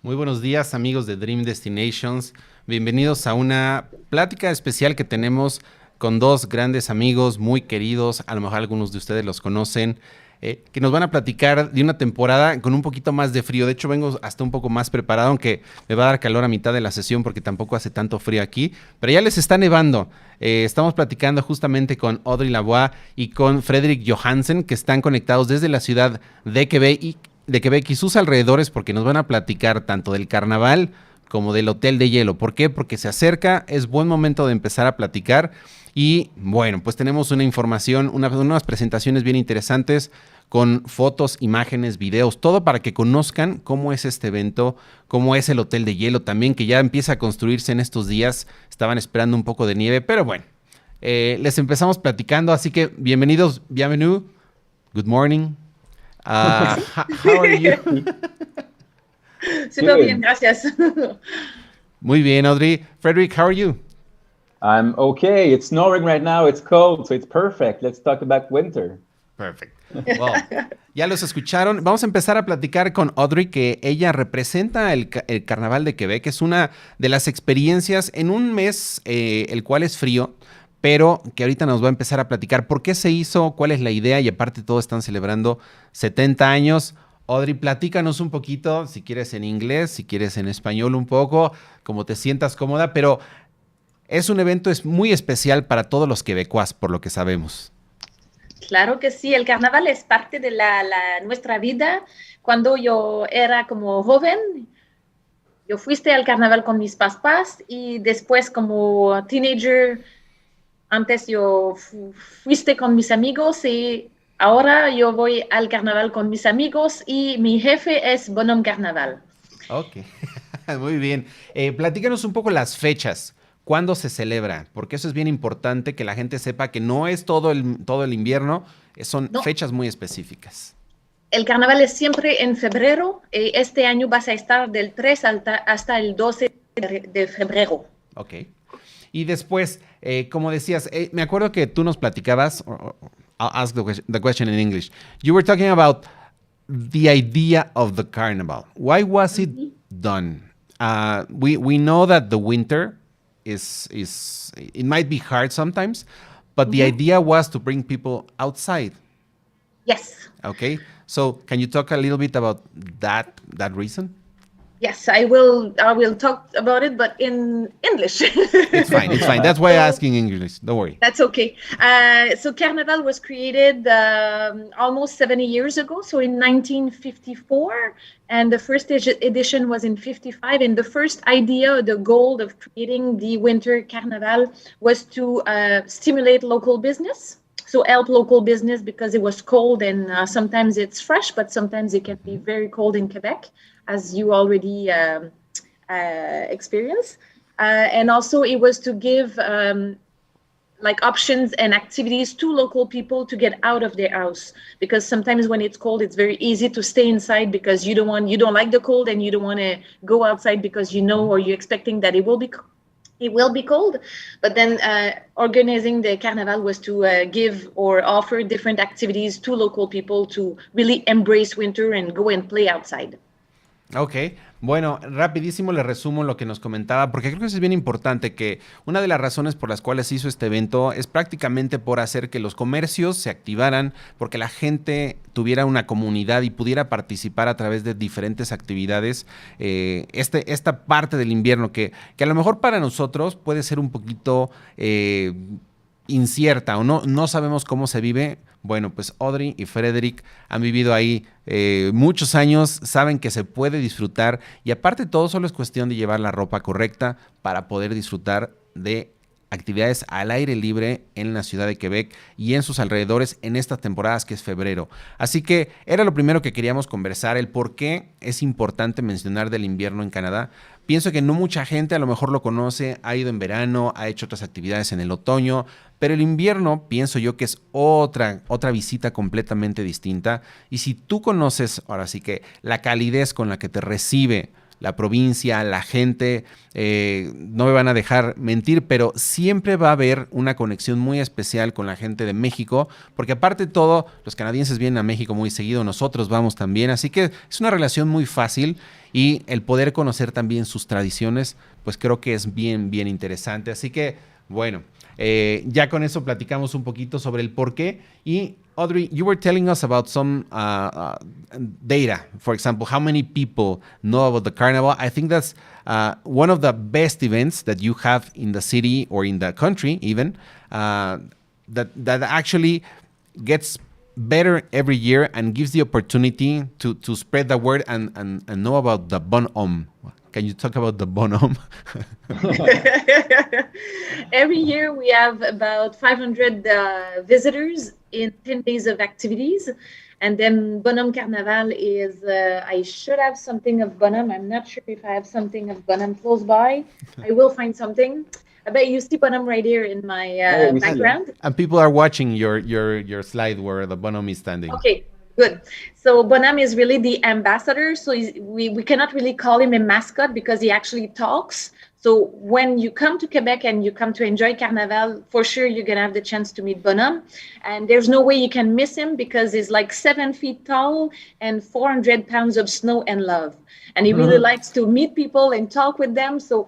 Muy buenos días, amigos de Dream Destinations. Bienvenidos a una plática especial que tenemos con dos grandes amigos muy queridos. A lo mejor algunos de ustedes los conocen, que nos van a platicar de una temporada con un poquito más de frío. De hecho, vengo hasta un poco más preparado, aunque me va a dar calor a mitad de la sesión porque tampoco hace tanto frío aquí. Pero ya les está nevando. Estamos platicando justamente con Audrey Lavoie y con Frederick Johansen, que están conectados desde la ciudad de Quebec y sus alrededores, porque nos van a platicar tanto del Carnaval como del Hotel de Hielo. ¿Por qué? Porque se acerca, es buen momento de empezar a platicar y bueno, pues tenemos una información, unas presentaciones bien interesantes con fotos, imágenes, videos, todo para que conozcan cómo es este evento, cómo es el Hotel de Hielo también, que ya empieza a construirse en estos días. Estaban esperando un poco de nieve, pero bueno, les empezamos platicando, así que bienvenidos, bienvenue, good morning. How are you? Súper bien, gracias. Muy bien, Audrey. Frederick, how are you? I'm okay. It's snowing right now. It's cold, so it's perfect. Let's talk about winter. Perfect. Well, ya los escucharon. Vamos a empezar a platicar con Audrey, que ella representa el Carnaval de Quebec. Es una de las experiencias en un mes, el cual es frío, pero que ahorita nos va a empezar a platicar por qué se hizo, cuál es la idea y aparte todos están celebrando 70 años. Audrey, platícanos un poquito, si quieres en inglés, si quieres en español un poco, como te sientas cómoda, pero es un evento muy especial para todos los quebecuas, por lo que sabemos. Claro que sí, el carnaval es parte de nuestra vida. Cuando yo era como joven, yo fuiste al carnaval con mis papás y después como teenager, antes yo fuiste con mis amigos y ahora yo voy al carnaval con mis amigos y mi jefe es Bonhomme Carnaval. Ok, muy bien. Platícanos un poco las fechas. ¿Cuándo se celebra? Porque eso es bien importante que la gente sepa que no es todo el invierno, son fechas muy específicas. El carnaval es siempre en febrero y este año vas a estar del 3 hasta el 12 de febrero. Ok. Y después, como decías, me acuerdo que tú nos platicabas, I'll ask the question in English. You were talking about the idea of the carnival. Why was it done? We know that the winter it might be hard sometimes, but the idea was to bring people outside. Yes. Okay. So can you talk a little bit about that reason? Yes, I will talk about it, but in English. It's fine. That's why I'm asking English. Don't worry. That's okay. So Carnaval was created almost 70 years ago, so in 1954, and the first edition was in 55. And the first idea, the goal of creating the Winter Carnaval was to stimulate local business. So help local business because it was cold and sometimes it's fresh, but sometimes it can be very cold in Quebec, as you already experience. And also it was to give like options and activities to local people to get out of their house, because sometimes when it's cold, it's very easy to stay inside because you don't like the cold and you don't want to go outside because you know or you're expecting that it will be cold. But then organizing the carnaval was to give or offer different activities to local people to really embrace winter and go and play outside. Ok, bueno, rapidísimo le resumo lo que nos comentaba, porque creo que eso es bien importante, que una de las razones por las cuales se hizo este evento es prácticamente por hacer que los comercios se activaran, porque la gente tuviera una comunidad y pudiera participar a través de diferentes actividades. Esta parte del invierno que a lo mejor para nosotros puede ser un poquito incierta o no sabemos cómo se vive. Bueno, pues Audrey y Frederick han vivido ahí muchos años, saben que se puede disfrutar y aparte todo solo es cuestión de llevar la ropa correcta para poder disfrutar de actividades al aire libre en la ciudad de Quebec y en sus alrededores en estas temporadas que es febrero. Así que era lo primero que queríamos conversar, el por qué es importante mencionar del invierno en Canadá. Pienso que no mucha gente a lo mejor lo conoce, ha ido en verano, ha hecho otras actividades en el otoño, pero el invierno pienso yo que es otra visita completamente distinta. Y si tú conoces ahora sí que la calidez con la que te recibe la provincia, la gente, no me van a dejar mentir, pero siempre va a haber una conexión muy especial con la gente de México, porque aparte de todo, los canadienses vienen a México muy seguido, nosotros vamos también, así que es una relación muy fácil y el poder conocer también sus tradiciones, pues creo que es bien, bien interesante. Así que, bueno, ya con eso platicamos un poquito sobre el por qué. Y Audrey, you were telling us about some data. For example, how many people know about the Carnaval? I think that's one of the best events that you have in the city or in the country even, that actually gets better every year and gives the opportunity to spread the word and know about the bonhomme. Can you talk about the bonhomme? Every year we have about 500 visitors in 10 days of activities. And then Bonhomme Carnaval is, I should have something of Bonhomme. I'm not sure if I have something of Bonhomme close by. I will find something. I bet you see Bonhomme right here in my background. And people are watching your slide where the bonhomme is standing. Okay, good. So Bonhomme is really the ambassador. So we cannot really call him a mascot because he actually talks. So when you come to Quebec and you come to enjoy Carnaval, for sure you're going to have the chance to meet Bonhomme. And there's no way you can miss him because he's like 7 feet tall and 400 pounds of snow and love. And he really likes to meet people and talk with them. So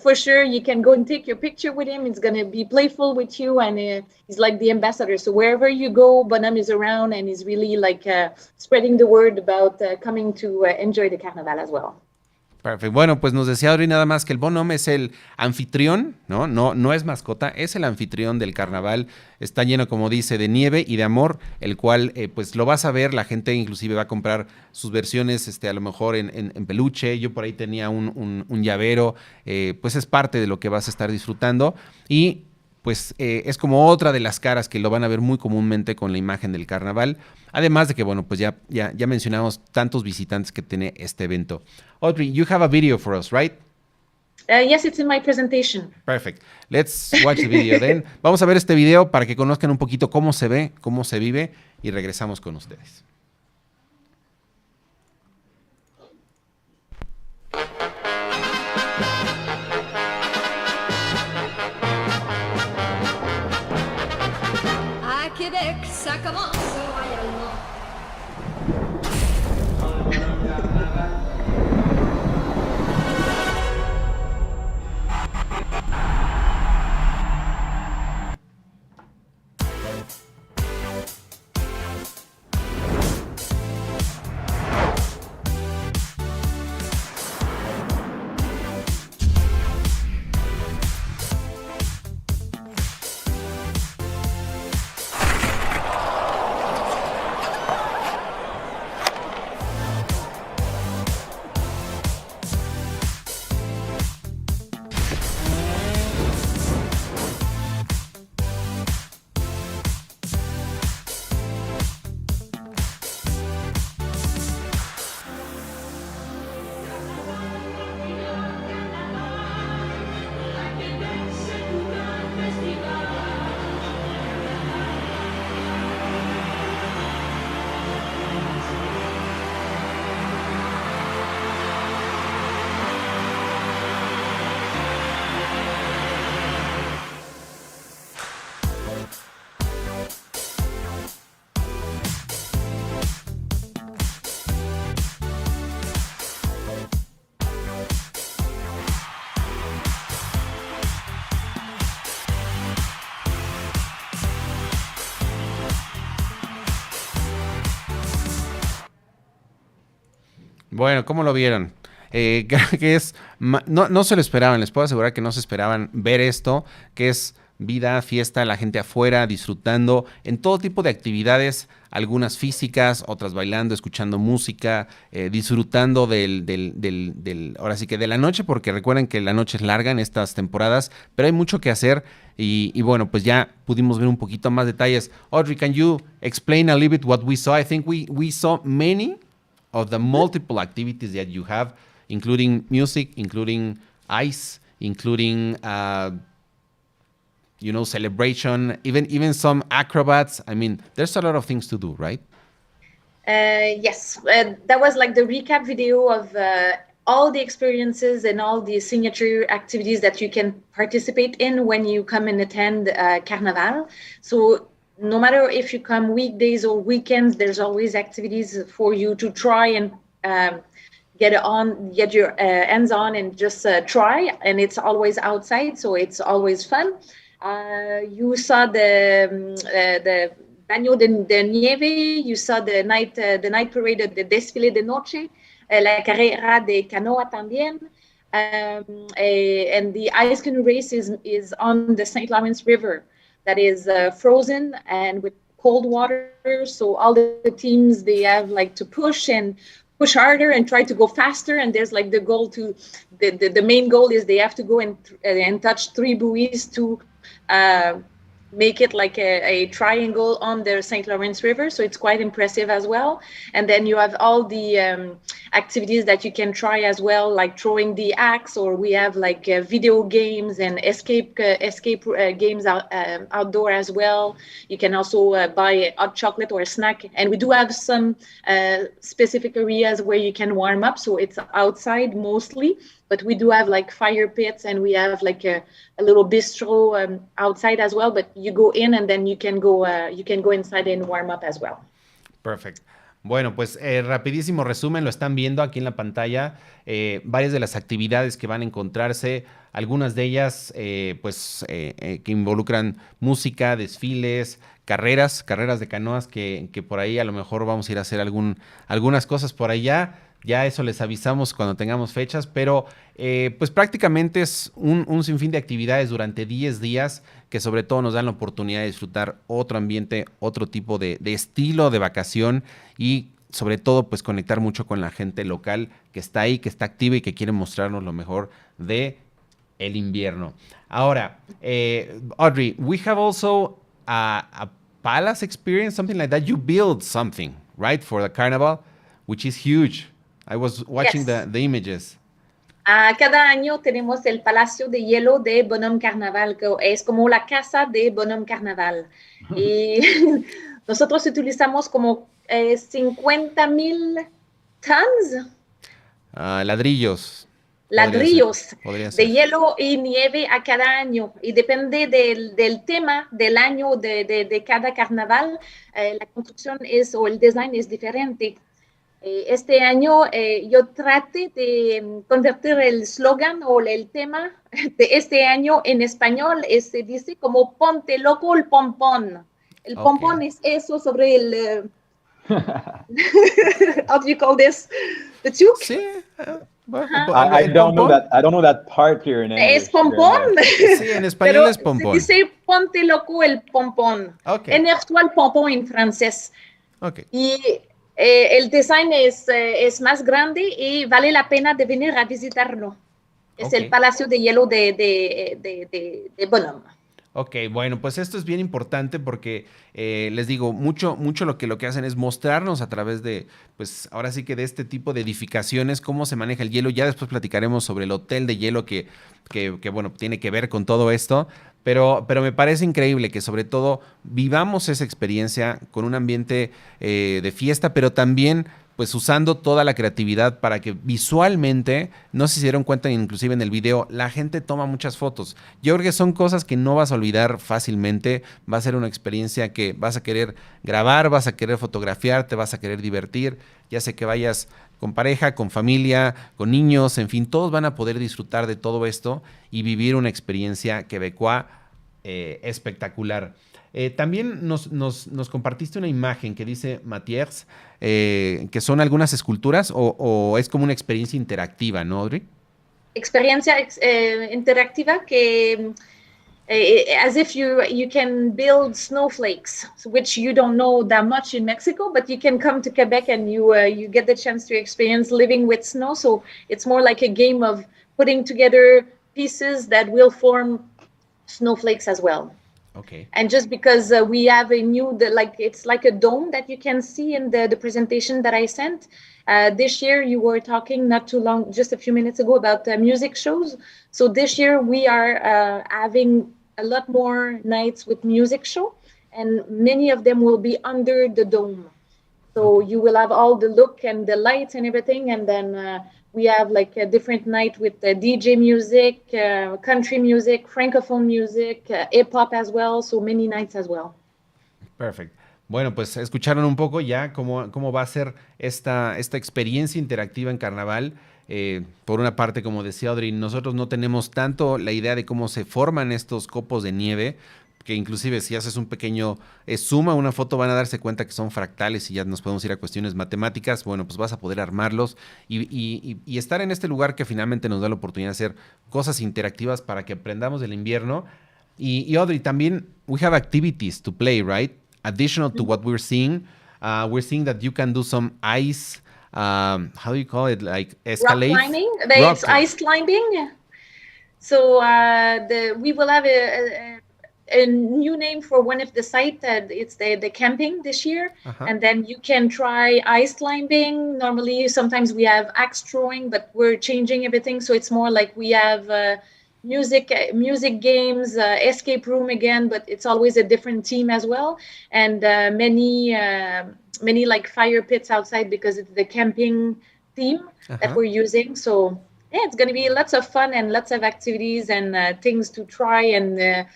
for sure, you can go and take your picture with him. He's going to be playful with you, and he's like the ambassador. So wherever you go, Bonhomme is around, and he's really like spreading the word about coming to enjoy the Carnaval as well. Perfecto. Bueno, pues nos decía Audrey nada más que el bonhomme es el anfitrión, ¿no? No es mascota, es el anfitrión del carnaval. Está lleno, como dice, de nieve y de amor, el cual pues lo vas a ver, la gente inclusive va a comprar sus versiones, a lo mejor en peluche. Yo por ahí tenía un llavero, pues es parte de lo que vas a estar disfrutando y pues es como otra de las caras que lo van a ver muy comúnmente con la imagen del carnaval. Además de que, bueno, pues ya mencionamos tantos visitantes que tiene este evento. Audrey, you have a video for us, right? Yes, it's in my presentation. Perfect. Let's watch the video then. Vamos a ver este video para que conozcan un poquito cómo se ve, cómo se vive y regresamos con ustedes. À Québec, ça commence royalement. Bueno, ¿cómo lo vieron? Creo que no se lo esperaban, les puedo asegurar que no se esperaban ver esto, que es vida, fiesta, la gente afuera, disfrutando en todo tipo de actividades, algunas físicas, otras bailando, escuchando música, disfrutando ahora sí que de la noche, porque recuerden que la noche es larga en estas temporadas, pero hay mucho que hacer y bueno, pues ya pudimos ver un poquito más detalles. Audrey, can you explain a little bit what we saw? I think we saw many of the multiple activities that you have, including music, including ice, including celebration, even some acrobats. I mean, there's a lot of things to do, right? Yes, that was like the recap video of all the experiences and all the signature activities that you can participate in when you come and attend Carnaval. So no matter if you come weekdays or weekends, there's always activities for you to try and get your hands on and just try. And it's always outside, so it's always fun. You saw the Baño de Nieve. You saw the night parade, the Desfile de Noche, la Carrera de Canoa también. And the ice canoe race is on the St. Lawrence River that is frozen and with cold water. So all the teams, they have like to push harder and try to go faster. And there's like the goal to, the main goal is they have to go and touch 3 buoys to make it like a triangle on the St. Lawrence River. So it's quite impressive as well. And then you have all the activities that you can try as well, like throwing the axe, or we have like video games and escape games outdoor as well. You can also buy a hot chocolate or a snack. And we do have some specific areas where you can warm up. So it's outside mostly, but we do have like fire pits, and we have like a little bistro outside as well. But you go in and then you can go inside and warm up as well. Perfect. Bueno, pues rapidísimo resumen, lo están viendo aquí en la pantalla, varias de las actividades que van a encontrarse, algunas de ellas que involucran música, desfiles, carreras de canoas que por ahí a lo mejor vamos a ir a hacer algunas cosas por allá. Ya eso les avisamos cuando tengamos fechas, pero pues prácticamente es un sinfín de actividades durante 10 días que sobre todo nos dan la oportunidad de disfrutar otro ambiente, otro tipo de estilo de vacación y sobre todo pues conectar mucho con la gente local que está ahí, que está activa y que quiere mostrarnos lo mejor de el invierno. Ahora, Audrey, we have also a palace experience, something like that. You build something, right, for the Carnival, which is huge. I was watching Yes. the images. Cada año tenemos el Palacio de Hielo de Bonhomme Carnaval, que es como la casa de Bonhomme Carnaval. Y nosotros utilizamos como 50,000 tons. Ladrillos. Ladrillos Podría de ser. hielo y nieve a cada año, y depende del tema del año de cada carnaval, la construcción o el design es diferente. Este año yo traté de convertir el slogan o el tema de este año en español. Se dice como ponte loco el pompón. El pompón es eso sobre el... how do you call this? The tube? Sí. I don't know that. I don't know that part here in English. Es pompón. Sí, en español Pero es pompón. se dice ponte loco el pompón. Okay. Énerve-toi el pompón en francés. Okay. Y el design es más grande y vale la pena de venir a visitarlo. Es el Palacio de Hielo de Bonhomme. Ok, bueno, pues esto es bien importante porque les digo, mucho lo que hacen es mostrarnos a través de, pues ahora sí que de este tipo de edificaciones, cómo se maneja el hielo. Ya después platicaremos sobre el hotel de hielo que bueno, tiene que ver con todo esto. Pero me parece increíble que sobre todo vivamos esa experiencia con un ambiente de fiesta, pero también pues usando toda la creatividad para que visualmente, no sé si se dieron cuenta inclusive en el video, la gente toma muchas fotos. Yo creo que son cosas que no vas a olvidar fácilmente, va a ser una experiencia que vas a querer grabar, vas a querer fotografiar, te vas a querer divertir, ya sé que vayas con pareja, con familia, con niños, en fin, todos van a poder disfrutar de todo esto y vivir una experiencia quebecois espectacular. También nos compartiste una imagen que dice Matières, que son algunas esculturas o es como una experiencia interactiva, ¿no, Audrey? Experiencia interactiva que as if you can build snowflakes, which you don't know that much in Mexico, but you can come to Quebec and you get the chance to experience living with snow. So it's more like a game of putting together pieces that will form snowflakes as well. Okay. And just because we have it's like a dome that you can see in the presentation that I sent. This year you were talking just a few minutes ago about music shows. So this year we are having a lot more nights with music show, and many of them will be under the dome. So you will have all the look and the lights and everything, and then We have like a different night with the DJ music, country music, francophone music, hip hop as well. So many nights as well. Perfect. Bueno, pues escucharon un poco ya cómo va a ser esta experiencia interactiva en Carnaval. Por una parte, como decía Audrey, nosotros no tenemos tanto la idea de cómo se forman estos copos de nieve, que inclusive si haces un pequeño suma, una foto, van a darse cuenta que son fractales y ya nos podemos ir a cuestiones matemáticas. Bueno, pues vas a poder armarlos y estar en este lugar que finalmente nos da la oportunidad de hacer cosas interactivas para que aprendamos del invierno. Y Audrey, también, we have activities to play, right? Additional to what we're seeing that you can do some ice, how do you call it? Like escalade? Rock climbing. It's ice climbing. So we will have a new name for one of the site. It's the camping this year. And then you can try ice climbing. Normally, sometimes we have axe throwing, but we're changing everything. So it's more like we have music games, escape room again, but it's always a different team as well. And many like fire pits outside because it's the camping theme that we're using. So yeah, it's going to be lots of fun and lots of activities and things to try and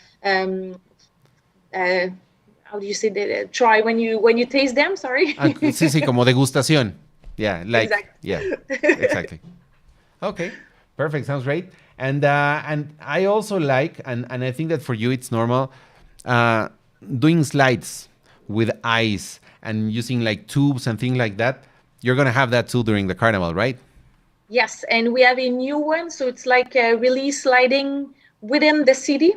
how do you say that? Try when you taste them. Sorry. Sí, como degustación. Yeah, like exactly. Yeah, exactly. Okay, perfect. Sounds great. And I also like, and I think that for you it's normal, doing slides with ice and using like tubes and things like that. You're gonna have that too during the carnival, right? Yes, and we have a new one, so it's like really sliding within the city.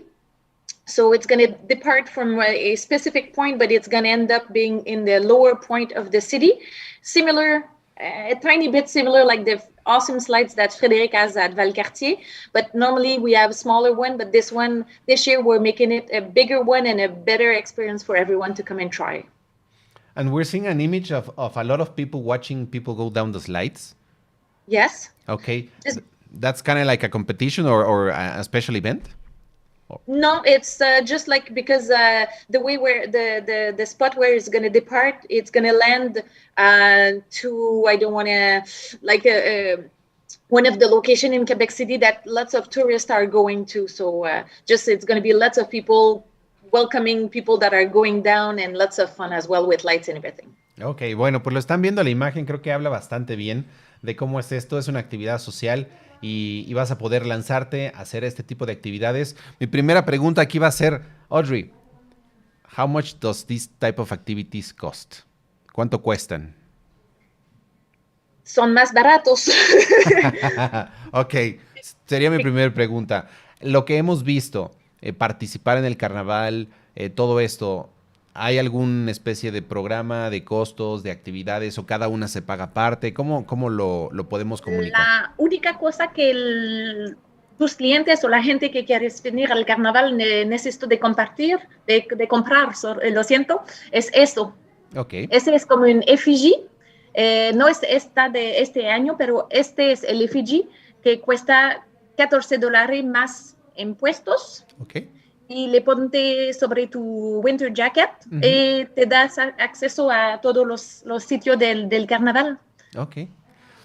So it's going to depart from a specific point, but it's going to end up being in the lower point of the city. Similar, a tiny bit similar, like the awesome slides that Frédéric has at Valcartier. But normally we have a smaller one, but this year we're making it a bigger one and a better experience for everyone to come and try. And we're seeing an image of a lot of people watching people go down the slides. Yes. Okay. That's kind of like a competition or a special event? No, it's just like because the way where the spot where it's going to depart, it's going to land to, I don't want to, like one of the location in Quebec City that lots of tourists are going to. So it's going to be lots of people welcoming people that are going down and lots of fun as well with lights and everything. Ok, bueno, pues lo están viendo la imagen, creo que habla bastante bien de cómo es esto, es una actividad social y vas a poder lanzarte a hacer este tipo de actividades. Mi primera pregunta aquí va a ser, Audrey, how much does this type of activities cost? ¿Cuánto cuestan? Son más baratos. Ok, sería mi primera pregunta. Lo que hemos visto, participar en el carnaval, todo esto, ¿hay alguna especie de programa, de costos, de actividades o cada una se paga aparte? ¿Cómo lo podemos comunicar? La única cosa que tus clientes o la gente que quieres venir al carnaval necesito de compartir, de comprar, lo siento, es eso. Okay. Ese es como un effigie. No es esta de este año, pero este es el effigie que cuesta $14 más impuestos. Okay. Y le ponte sobre tu winter jacket y te das acceso a todos los sitios del carnaval. Ok.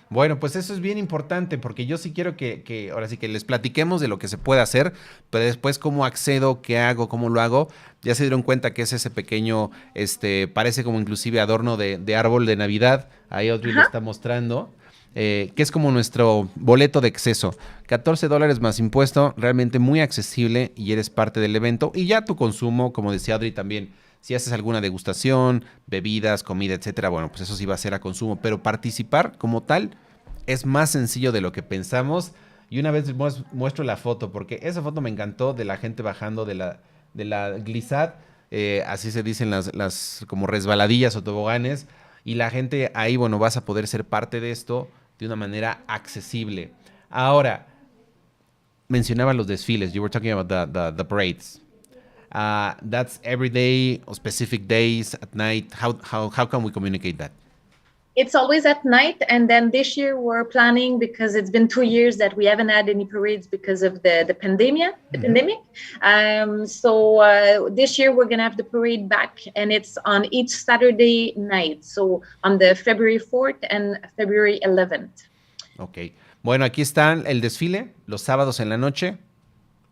Bueno, pues eso es bien importante porque yo sí quiero que ahora sí que les platiquemos de lo que se puede hacer, pero después cómo accedo, qué hago, cómo lo hago. Ya se dieron cuenta que es ese pequeño, parece como inclusive adorno de árbol de Navidad. Ahí Audrey lo está mostrando. Que es como nuestro boleto de acceso. $14 más impuesto, realmente muy accesible y eres parte del evento. Y ya tu consumo, como decía Audrey también, si haces alguna degustación, bebidas, comida, etcétera, bueno, pues eso sí va a ser a consumo. Pero participar como tal es más sencillo de lo que pensamos. Y una vez muestro la foto, porque esa foto me encantó de la gente bajando de la glissade, así se dicen las como resbaladillas o toboganes. Y la gente ahí, bueno, vas a poder ser parte de esto de una manera accesible. Ahora, mencionaba los desfiles. You were talking about the parades. That's every day or specific days at night. How can we communicate that? It's always at night, and then this year we're planning, because it's been 2 years that we haven't had any parades because of the pandemic. So this year we're gonna have the parade back, and it's on each Saturday night. So on the February 4th and February 11th. Ok. Bueno, aquí están el desfile, los sábados en la noche,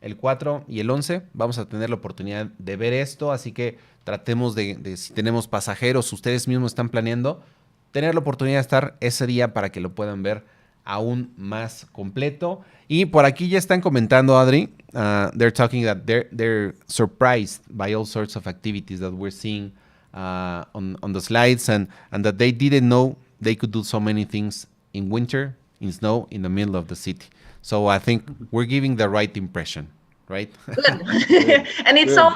el 4 y el 11. Vamos a tener la oportunidad de ver esto, así que tratemos de si tenemos pasajeros, ustedes mismos están planeando, tener la oportunidad de estar ese día para que lo puedan ver aún más completo. Y por aquí ya están comentando, Adri, they're talking that they're surprised by all sorts of activities that we're seeing on the slides, and that they didn't know they could do so many things in winter, in snow, in the middle of the city. So I think we're giving the right impression, right? Good. And it's all,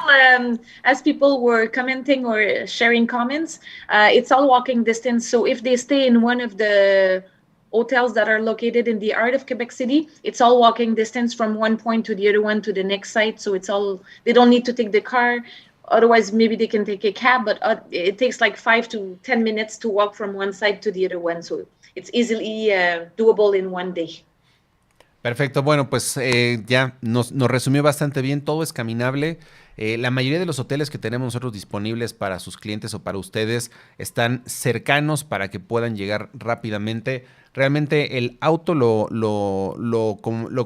as people were commenting or sharing comments, it's all walking distance. So if they stay in one of the hotels that are located in the heart of Quebec City, it's all walking distance from one point to the other one to the next site. So it's all, they don't need to take the car. Otherwise, maybe they can take a cab, but it takes like 5 to 10 minutes to walk from one side to the other one. So it's easily doable in one day. Perfecto, bueno, pues ya nos resumió bastante bien, todo es caminable. La mayoría de los hoteles que tenemos nosotros disponibles para sus clientes o para ustedes están cercanos para que puedan llegar rápidamente. Realmente el auto lo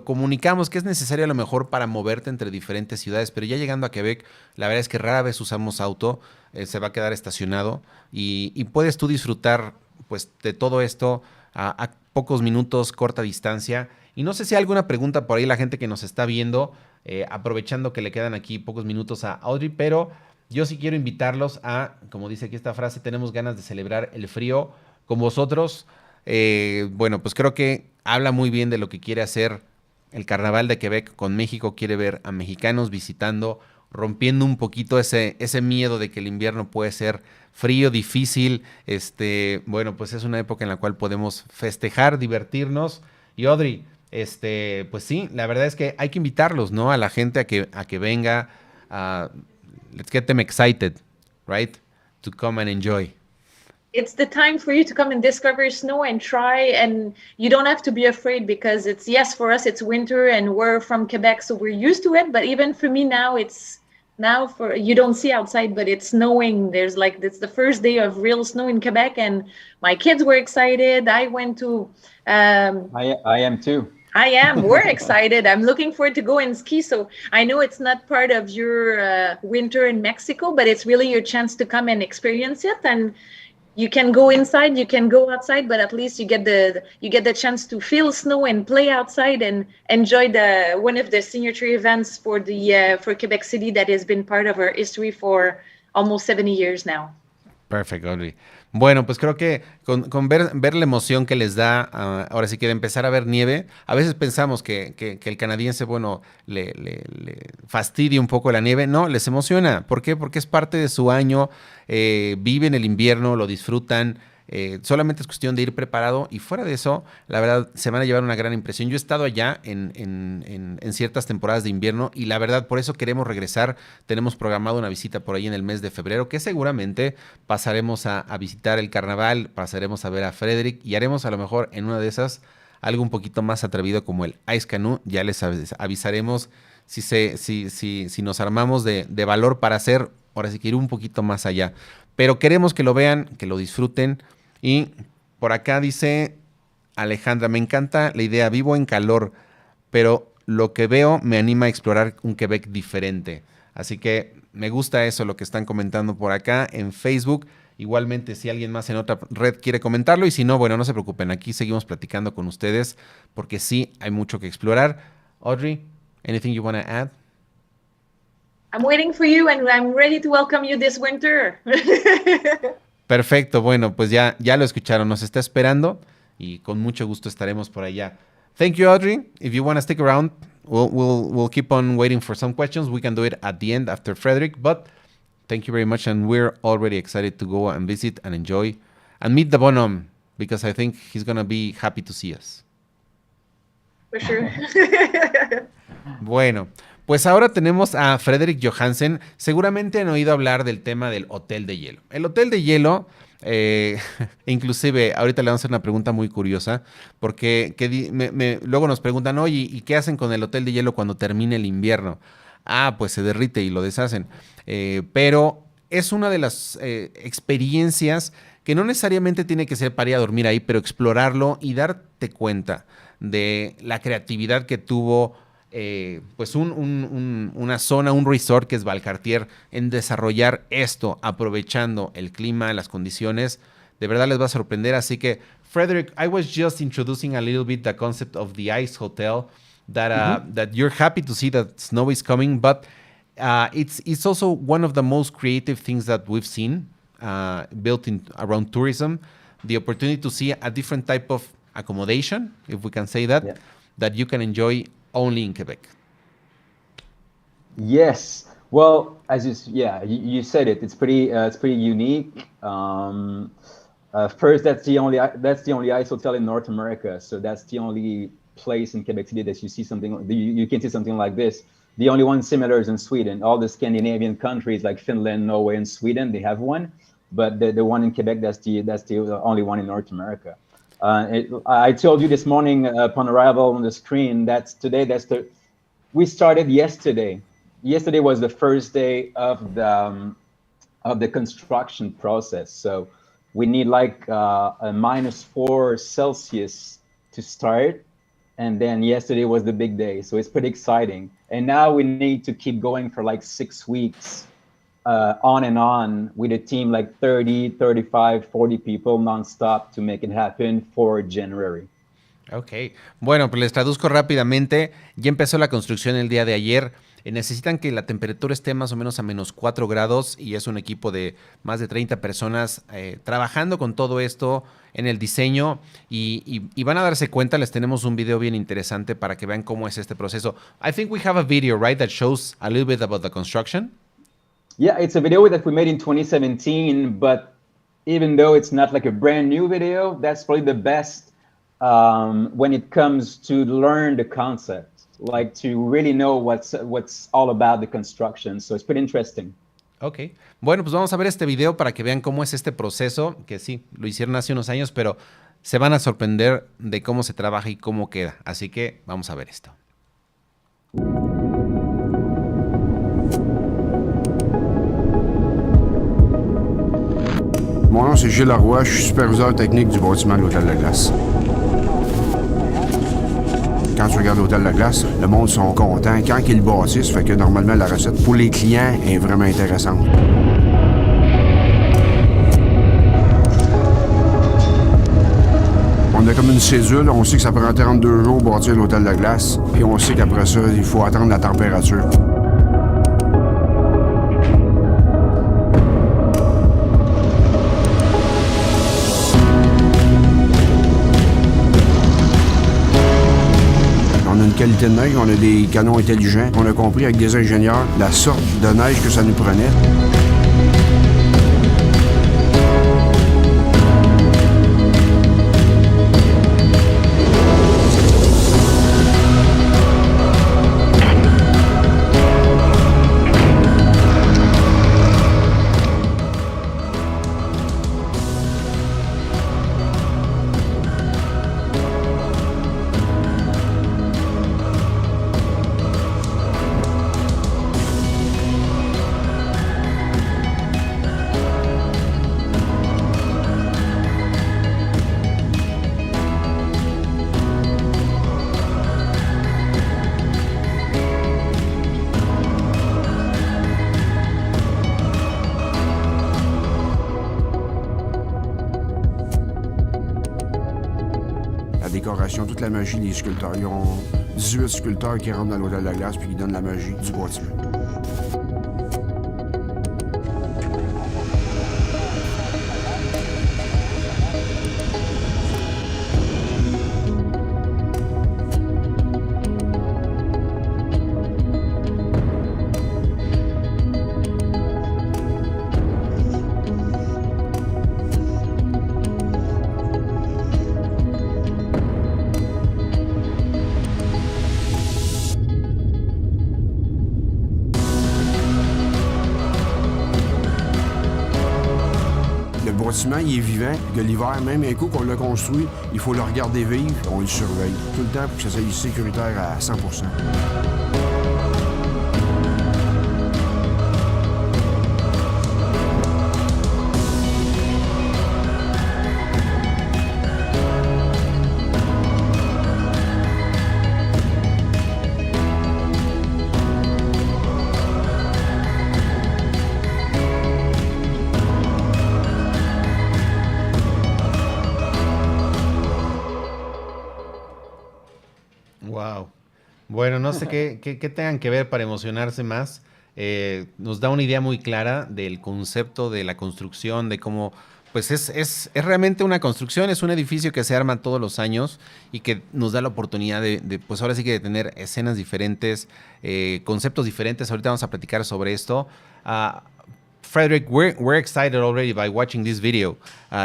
comunicamos que es necesario a lo mejor para moverte entre diferentes ciudades, pero ya llegando a Quebec, la verdad es que rara vez usamos auto, se va a quedar estacionado y puedes tú disfrutar pues de todo esto a pocos minutos, corta distancia. Y no sé si hay alguna pregunta por ahí la gente que nos está viendo, aprovechando que le quedan aquí pocos minutos a Audrey, pero yo sí quiero invitarlos a, como dice aquí esta frase, tenemos ganas de celebrar el frío con vosotros. Bueno, pues creo que habla muy bien de lo que quiere hacer el Carnaval de Quebec con México. Quiere ver a mexicanos visitando, rompiendo un poquito ese miedo de que el invierno puede ser frío, difícil. Bueno, pues es una época en la cual podemos festejar, divertirnos. Y Audrey, pues sí, la verdad es que hay que invitarlos, ¿no? A la gente a que venga. Let's get them excited, right? To come and enjoy. It's the time for you to come and discover snow and try, and you don't have to be afraid because it's, yes, for us it's winter and we're from Quebec, so we're used to it. But even for me now, for you don't see outside, but it's snowing. There's like, it's the first day of real snow in Quebec, and my kids were excited. I went to I am too. We're excited. I'm looking forward to go and ski. So I know it's not part of your winter in Mexico, but it's really your chance to come and experience it. And you can go inside, you can go outside, but at least you get the chance to feel snow and play outside and enjoy one of the signature events for Quebec City that has been part of our history for almost 70 years now. Perfect, Audrey. Bueno, pues creo que con ver la emoción que les da, ahora sí que de empezar a ver nieve, a veces pensamos que el canadiense, bueno, le fastidia un poco la nieve. No, les emociona. ¿Por qué? Porque es parte de su año, viven el invierno, lo disfrutan. Solamente es cuestión de ir preparado y fuera de eso, la verdad, se van a llevar una gran impresión. Yo he estado allá en ciertas temporadas de invierno y la verdad, por eso queremos regresar. Tenemos programado una visita por ahí en el mes de febrero, que seguramente pasaremos a visitar el Carnaval, pasaremos a ver a Frederick y haremos a lo mejor en una de esas algo un poquito más atrevido como el Ice Canoe. Ya les avisaremos si nos armamos de valor para hacer, ahora sí que ir un poquito más allá. Pero queremos que lo vean, que lo disfruten. Y por acá dice Alejandra, me encanta la idea, vivo en calor, pero lo que veo me anima a explorar un Quebec diferente. Así que me gusta eso, lo que están comentando por acá en Facebook. Igualmente, si alguien más en otra red quiere comentarlo, y si no, bueno, no se preocupen, aquí seguimos platicando con ustedes, porque sí, hay mucho que explorar. Audrey, anything you want to add? I'm waiting for you and I'm ready to welcome you this winter. Perfecto, bueno, pues ya lo escucharon, nos está esperando y con mucho gusto estaremos por allá. Thank you, Audrey. If you want to stick around, we'll keep on waiting for some questions. We can do it at the end after Frederick, but thank you very much, and we're already excited to go and visit and enjoy and meet the bonhomme, because I think he's going to be happy to see us. For sure. Bueno, pues ahora tenemos a Frederick Johansen. Seguramente han oído hablar del tema del Hotel de Hielo. El Hotel de Hielo, inclusive ahorita le vamos a hacer una pregunta muy curiosa, porque luego nos preguntan, oye, ¿y qué hacen con el Hotel de Hielo cuando termine el invierno? Pues se derrite y lo deshacen. Pero es una de las experiencias que que no necesariamente tiene que ser para ir a dormir ahí, pero explorarlo y darte cuenta de la creatividad que tuvo pues una zona, un resort que es Valcartier, en desarrollar esto, aprovechando el clima, las condiciones, de verdad les va a sorprender. Así que, Frederick, I was just introducing a little bit the concept of the Ice Hotel, that you're happy to see that snow is coming, but it's also one of the most creative things that we've seen built in around tourism. The opportunity to see a different type of accommodation, if we can say that, that you can enjoy only in Quebec. Yes. Well, you said it. It's pretty unique. First, that's the only ice hotel in North America. So that's the only place in Quebec City that you see something. You can see something like this. The only one similar is in Sweden. All the Scandinavian countries like Finland, Norway, and Sweden, they have one. But the one in Quebec, that's the only one in North America. I told you this morning upon arrival on the screen we started yesterday. Yesterday was the first day of the construction process. So we need like a -4 Celsius to start. And then yesterday was the big day. So it's pretty exciting. And now we need to keep going for like 6 weeks on and on with a team like 30, 35, 40 people nonstop to make it happen for January. Ok, bueno, pues les traduzco rápidamente. Ya empezó la construcción el día de ayer. Necesitan que la temperatura esté más o menos a -4 grados y es un equipo de más de 30 personas trabajando con todo esto en el diseño y van a darse cuenta. Les tenemos un video bien interesante para que vean cómo es este proceso. I think we have a video, right, that shows a little bit about the construction. Yeah, it's a video that we made in 2017, but even though it's not like a brand new video, that's probably the best when it comes to learn the concept. Like to really know what's all about the construction. So it's pretty interesting. Ok. Bueno, pues vamos a ver este video para que vean cómo es este proceso, que sí, lo hicieron hace unos años, pero se van a sorprender de cómo se trabaja y cómo queda. Así que vamos a ver esto. Mon nom, c'est Gilles Leroy. Je suis superviseur technique du bâtiment de l'Hôtel de la Glace. Quand tu regardes l'Hôtel de la Glace, le monde sont contents quand ils le bâtissent, fait que normalement la recette pour les clients est vraiment intéressante. On a comme une cédule, on sait que ça prend 32 jours pour bâtir l'Hôtel de la Glace, puis on sait qu'après ça, il faut attendre la température. Qualité de neige, on a des canons intelligents. On a compris avec des ingénieurs la sorte de neige que ça nous prenait. Décoration, toute la magie des sculpteurs. Ils ont 18 sculpteurs qui rentrent dans l'Hôtel de la Glace puis qui donnent la magie du bâtiment. Le bâtiment, il est vivant, que l'hiver, même un coup qu'on l'a construit, il faut le regarder vivre, on le surveille tout le temps pour que ça soit sécuritaire à 100%. Bueno, no sé qué tengan que ver para emocionarse más. Nos da una idea muy clara del concepto de la construcción, de cómo, pues es realmente una construcción, es un edificio que se arma todos los años y que nos da la oportunidad pues ahora sí que de tener escenas diferentes, conceptos diferentes. Ahorita vamos a platicar sobre esto. Frederick, we're excited already by watching this video.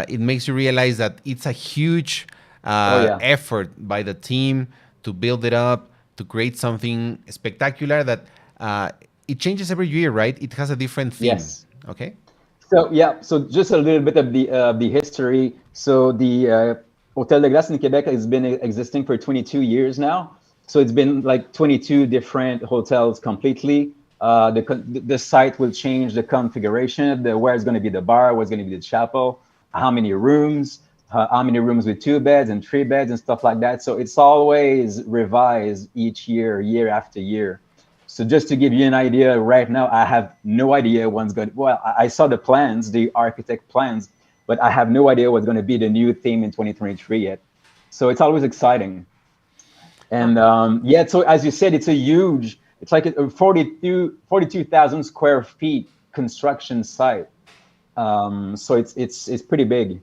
It makes you realize that it's a huge effort by the team to build it up, to create something spectacular that it changes every year, right? It has a different theme. Yes. Okay. So yeah, so just a little bit of the history. So the Hôtel de Glace in Quebec has been existing for 22 years now. So it's been like 22 different hotels completely. The site will change the configuration, where it's going to be the bar, where's going to be the chapel, how many rooms with 2 beds and 3 beds and stuff like that. So it's always revised each year, year after year. So just to give you an idea, right now, I have no idea what's going to, well, I saw the plans, the architect plans, but I have no idea what's going to be the new theme in 2023 yet. So it's always exciting. And yeah, so as you said, it's like a 42,000 square feet construction site. So it's pretty big.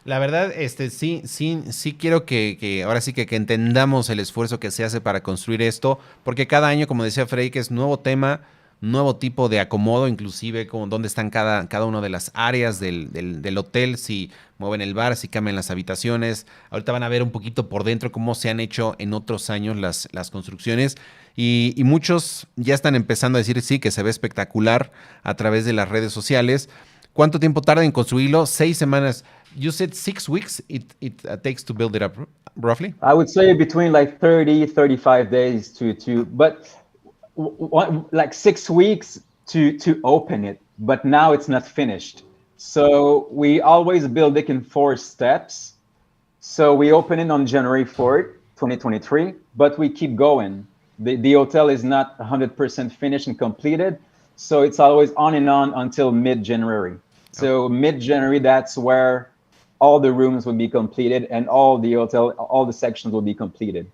La verdad, sí quiero que ahora sí que entendamos el esfuerzo que se hace para construir esto, porque cada año, como decía Freddy, que es nuevo tema, nuevo tipo de acomodo, inclusive como dónde están cada una de las áreas del hotel, si mueven el bar, si cambian las habitaciones. Ahorita van a ver un poquito por dentro cómo se han hecho en otros años las construcciones y muchos ya están empezando a decir sí, que se ve espectacular a través de las redes sociales. ¿Cuánto tiempo tarda en construirlo? 6 semanas. You said 6 weeks it takes to build it up, roughly? I would say between like 30, 35 days but like 6 weeks to open it, but now it's not finished. So we always build it in 4 steps. So we open it on January 4th, 2023, but we keep going. The hotel is not 100% finished and completed. So it's always on and on until mid-January. So mid-January, that's where all the rooms will be completed and all the sections will be completed.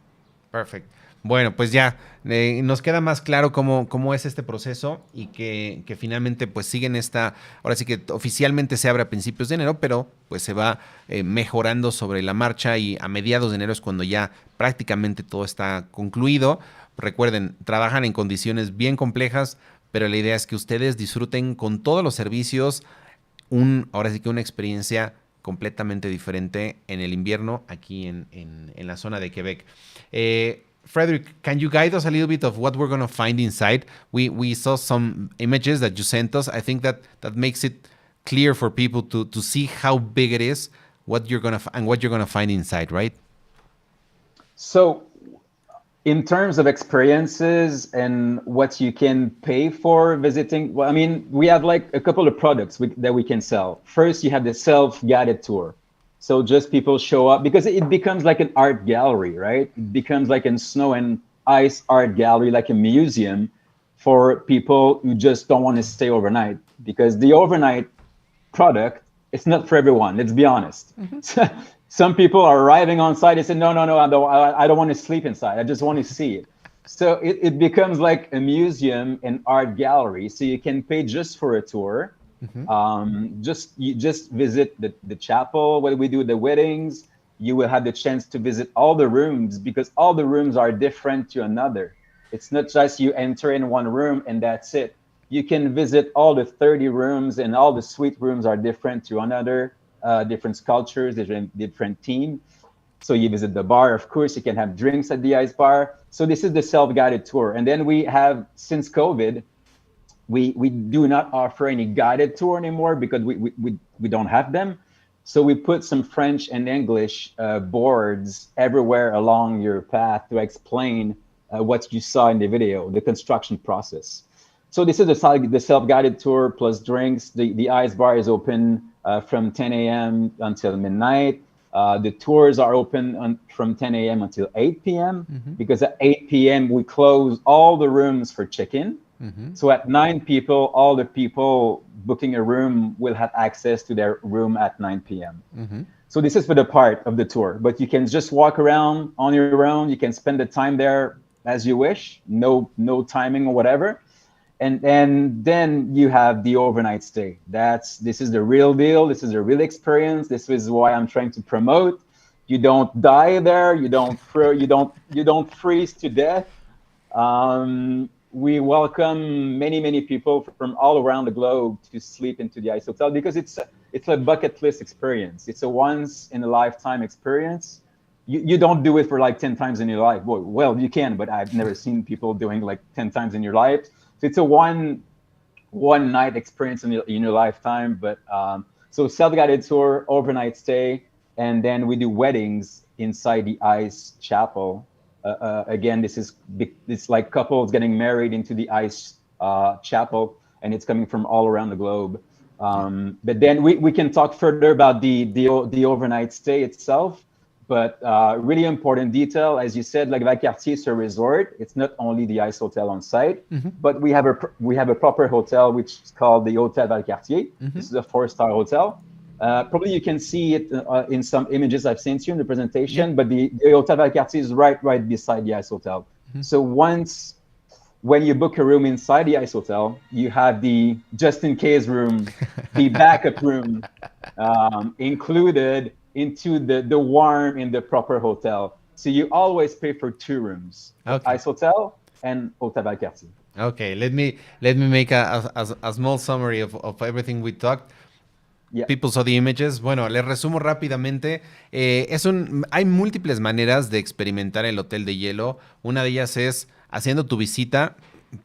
Perfect. Bueno, pues ya nos queda más claro cómo es este proceso y que finalmente pues siguen ahora sí que oficialmente se abre a principios de enero, pero pues se va mejorando sobre la marcha y a mediados de enero es cuando ya prácticamente todo está concluido. Recuerden, trabajan en condiciones bien complejas, pero la idea es que ustedes disfruten con todos los servicios ahora sí que una experiencia completamente diferente en el invierno aquí en la zona de Quebec. Frederick, can you guide us a little bit of what we're going to find inside? We saw some images that you sent us. I think that makes it clear for people to see how big it is, what you're going to find inside, right? So in terms of experiences and what you can pay for visiting, well, I mean, we have like a couple of products that we can sell. First, you have the self-guided tour. So just people show up because it becomes like an art gallery, right? It becomes like a snow and ice art gallery, like a museum for people who just don't want to stay overnight, because the overnight product, it's not for everyone, let's be honest. Mm-hmm. Some people are arriving on site and say, no, I don't want to sleep inside. I just want to see it. So it becomes like a museum and art gallery. So you can pay just for a tour. Mm-hmm. You just visit the chapel where we do the weddings. You will have the chance to visit all the rooms because all the rooms are different to another. It's not just you enter in one room and that's it. You can visit all the 30 rooms and all the suite rooms are different to another. Different sculptures, different theme. So you visit the bar, of course, you can have drinks at the ice bar. So this is the self-guided tour. And then we have, since COVID, we do not offer any guided tour anymore because we don't have them. So we put some French and English boards everywhere along your path to explain what you saw in the video, the construction process. So this is the self-guided tour plus drinks. The ice bar is open from 10 a.m. until midnight. The tours are open from 10 a.m. until 8 p.m. Mm-hmm. because at 8 p.m. we close all the rooms for check-in. Mm-hmm. So at 9 people, all the people booking a room will have access to their room at 9 p.m. Mm-hmm. So this is for the part of the tour, but you can just walk around on your own. You can spend the time there as you wish, no timing or whatever. And then you have the overnight stay. This is the real deal. This is the real experience. This is why I'm trying to promote. You don't die there. You don't freeze to death. We welcome many people from all around the globe to sleep into the Ice Hotel because it's a bucket list experience. It's a once in a lifetime experience. You don't do it for like 10 times in your life. Well, you can, but I've never seen people doing like 10 times in your life. So it's a one night experience in your lifetime. But so self-guided tour, overnight stay, and then we do weddings inside the Ice Chapel. Again, it's like couples getting married into the Ice Chapel, and it's coming from all around the globe. But then we can talk further about the overnight stay itself. But really important detail, as you said, like Valcartier is a resort. It's not only the Ice Hotel on site, but we have a proper hotel which is called the Hotel Valcartier. This is a 4-star hotel. Probably you can see it in some images I've sent you in the presentation, but the Hotel Valcartier is right beside the Ice Hotel. So when you book a room inside the Ice Hotel, you have the just in case room, the backup room included into the warm in the proper hotel. So you always pay for 2 rooms, Ice Hotel and Hotel Valcartier. Okay, let me make a small summary of everything we talked. Yeah. People saw the images. Bueno, les resumo rápidamente. Hay múltiples maneras de experimentar el Hotel de Hielo. Una de ellas es haciendo tu visita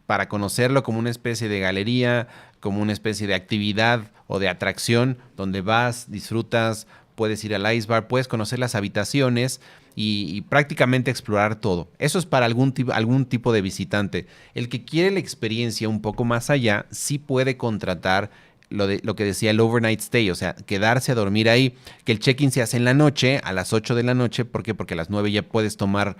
para conocerlo como una especie de galería, como una especie de actividad o de atracción donde vas, disfrutas, puedes ir al Ice Bar, puedes conocer las habitaciones y prácticamente explorar todo. Eso es para algún tipo de visitante. El que quiere la experiencia un poco más allá, sí puede contratar lo que decía el overnight stay, o sea, quedarse a dormir ahí, que el check-in se hace en la noche, a las 8 de la noche, ¿por qué? Porque a las 9 ya puedes tomar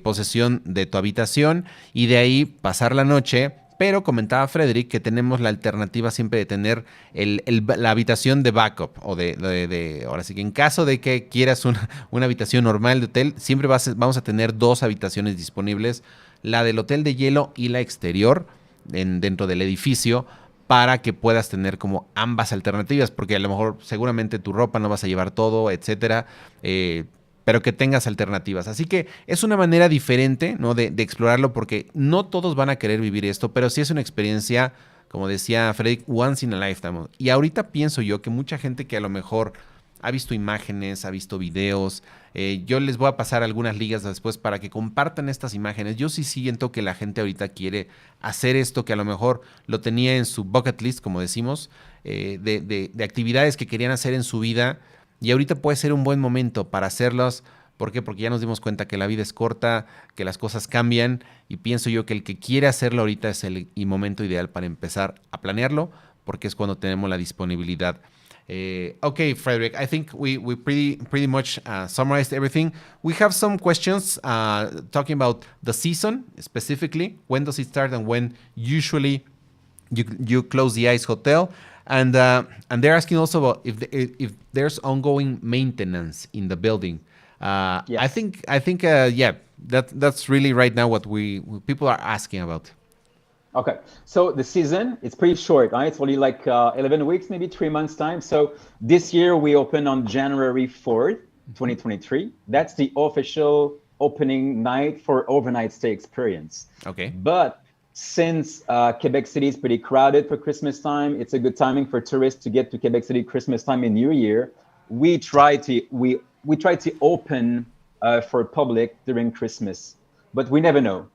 posesión de tu habitación y de ahí pasar la noche. Pero comentaba Frederick que tenemos la alternativa siempre de tener la habitación de backup o ahora sí que en caso de que quieras una habitación normal de hotel, siempre vamos a tener 2 habitaciones disponibles, la del Hotel de Hielo y la exterior dentro del edificio, para que puedas tener como ambas alternativas, porque a lo mejor seguramente tu ropa no vas a llevar todo, etcétera, pero que tengas alternativas. Así que es una manera diferente, ¿no? de explorarlo, porque no todos van a querer vivir esto, pero sí es una experiencia, como decía Frederick, once in a lifetime. Y ahorita pienso yo que mucha gente que a lo mejor ha visto imágenes, ha visto videos, yo les voy a pasar algunas ligas después para que compartan estas imágenes. Yo sí siento que la gente ahorita quiere hacer esto, que a lo mejor lo tenía en su bucket list, como decimos, de actividades que querían hacer en su vida. Y ahorita puede ser un buen momento para hacerlos. ¿Por qué? Porque ya nos dimos cuenta que la vida es corta, que las cosas cambian. Y pienso yo que el que quiere hacerlo ahorita es el momento ideal para empezar a planearlo, porque es cuando tenemos la disponibilidad. Okay, Frederick, I think we pretty much summarized everything. We have some questions talking about the season specifically. When does it start and when usually you close the Ice Hotel? And they're asking also about if there's ongoing maintenance in the building. Yes. I think that's really right now what people are asking about. Okay, so the season, it's pretty short, right? It's only like 11 weeks, maybe 3 months time. So this year we open on January 4th, 2023. That's the official opening night for overnight stay experience. Okay. But since Quebec City is pretty crowded for Christmas time, it's a good timing for tourists to get to Quebec City Christmas time and New Year. We try to open for public during Christmas, but we never know.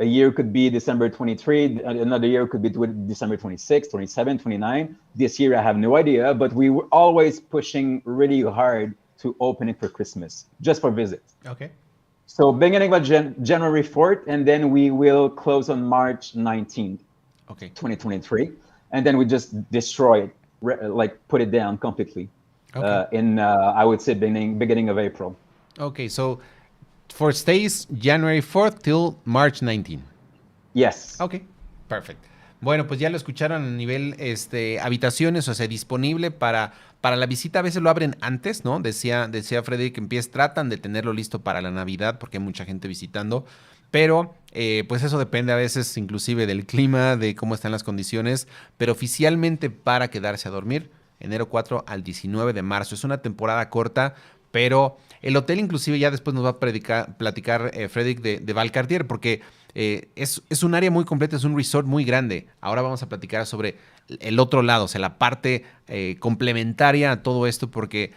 A year could be December 23, another year could be December 26, 27, 29. This year I have no idea, but we were always pushing really hard to open it for Christmas, just for visits. Okay. So beginning by January 4th, and then we will close on March 19th, Okay. 2023. And then we just destroy it, like put it down completely in, I would say, beginning of April. Okay, so for stays January 4th till March 19th. Yes. Ok, perfect. Bueno, pues ya lo escucharon a nivel habitaciones, o sea, disponible para la visita. A veces lo abren antes, ¿no? Decía Freddy que tratan de tenerlo listo para la Navidad porque hay mucha gente visitando. pero pues eso depende a veces inclusive del clima, de cómo están las condiciones, pero oficialmente para quedarse a dormir, enero 4 al 19 de marzo. Es una temporada corta, pero el hotel inclusive ya después nos va a platicar Frederick de Valcartier, porque es un área muy completa, es un resort muy grande. Ahora vamos a platicar sobre el otro lado, o sea, la parte complementaria a todo esto, porque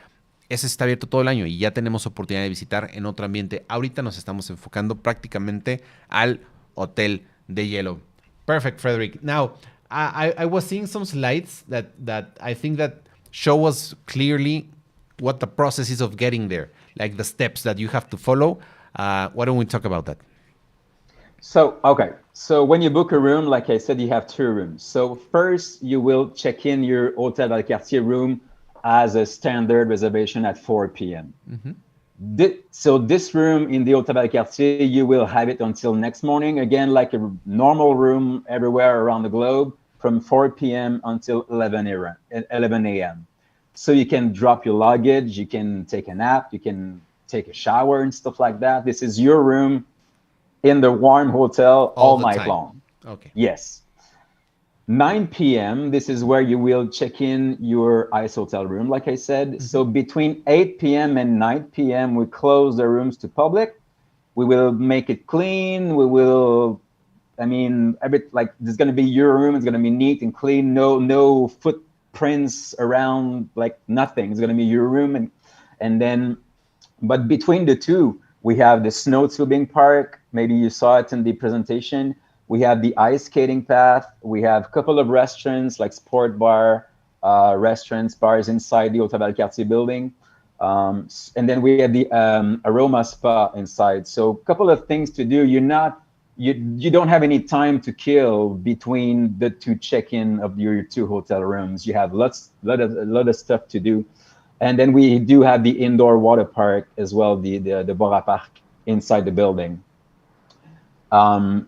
ese está abierto todo el año y ya tenemos oportunidad de visitar en otro ambiente. Ahorita nos estamos enfocando prácticamente al hotel de Hielo. Perfect, Frederick. Now, I was seeing some slides that I think that show us clearly what the process is of getting there, like the steps that you have to follow. Why don't we talk about that? So, okay. So when you book a room, like I said, you have 2 rooms. So first, you will check in your Hôtel Valcartier room as a standard reservation at 4 p.m. So this room in the Hôtel Valcartier, you will have it until next morning, again, like a normal room everywhere around the globe, from 4 p.m. until 11 a.m. So you can drop your luggage, you can take a nap, you can take a shower and stuff like that. This is your room in the warm hotel all night long. Okay. Yes. 9 p.m., this is where you will check in your ice hotel room, like I said. So between 8 p.m. and 9 p.m., we close the rooms to public. We will make it clean. We will, there's going to be your room. It's going to be neat and clean. No footprints around, like nothing. It's going to be your room. But between the two, we have the snow tubing park. Maybe you saw it in the presentation. We have the ice skating path. We have a couple of restaurants like sport bar, restaurants, bars inside the Hôtel Valcartier building. And then we have the aroma spa inside. So a couple of things to do. You don't have any time to kill between the 2 check-in of your 2 hotel rooms. You have a lot of stuff to do. And then we do have the indoor water park as well, the Bora Park inside the building.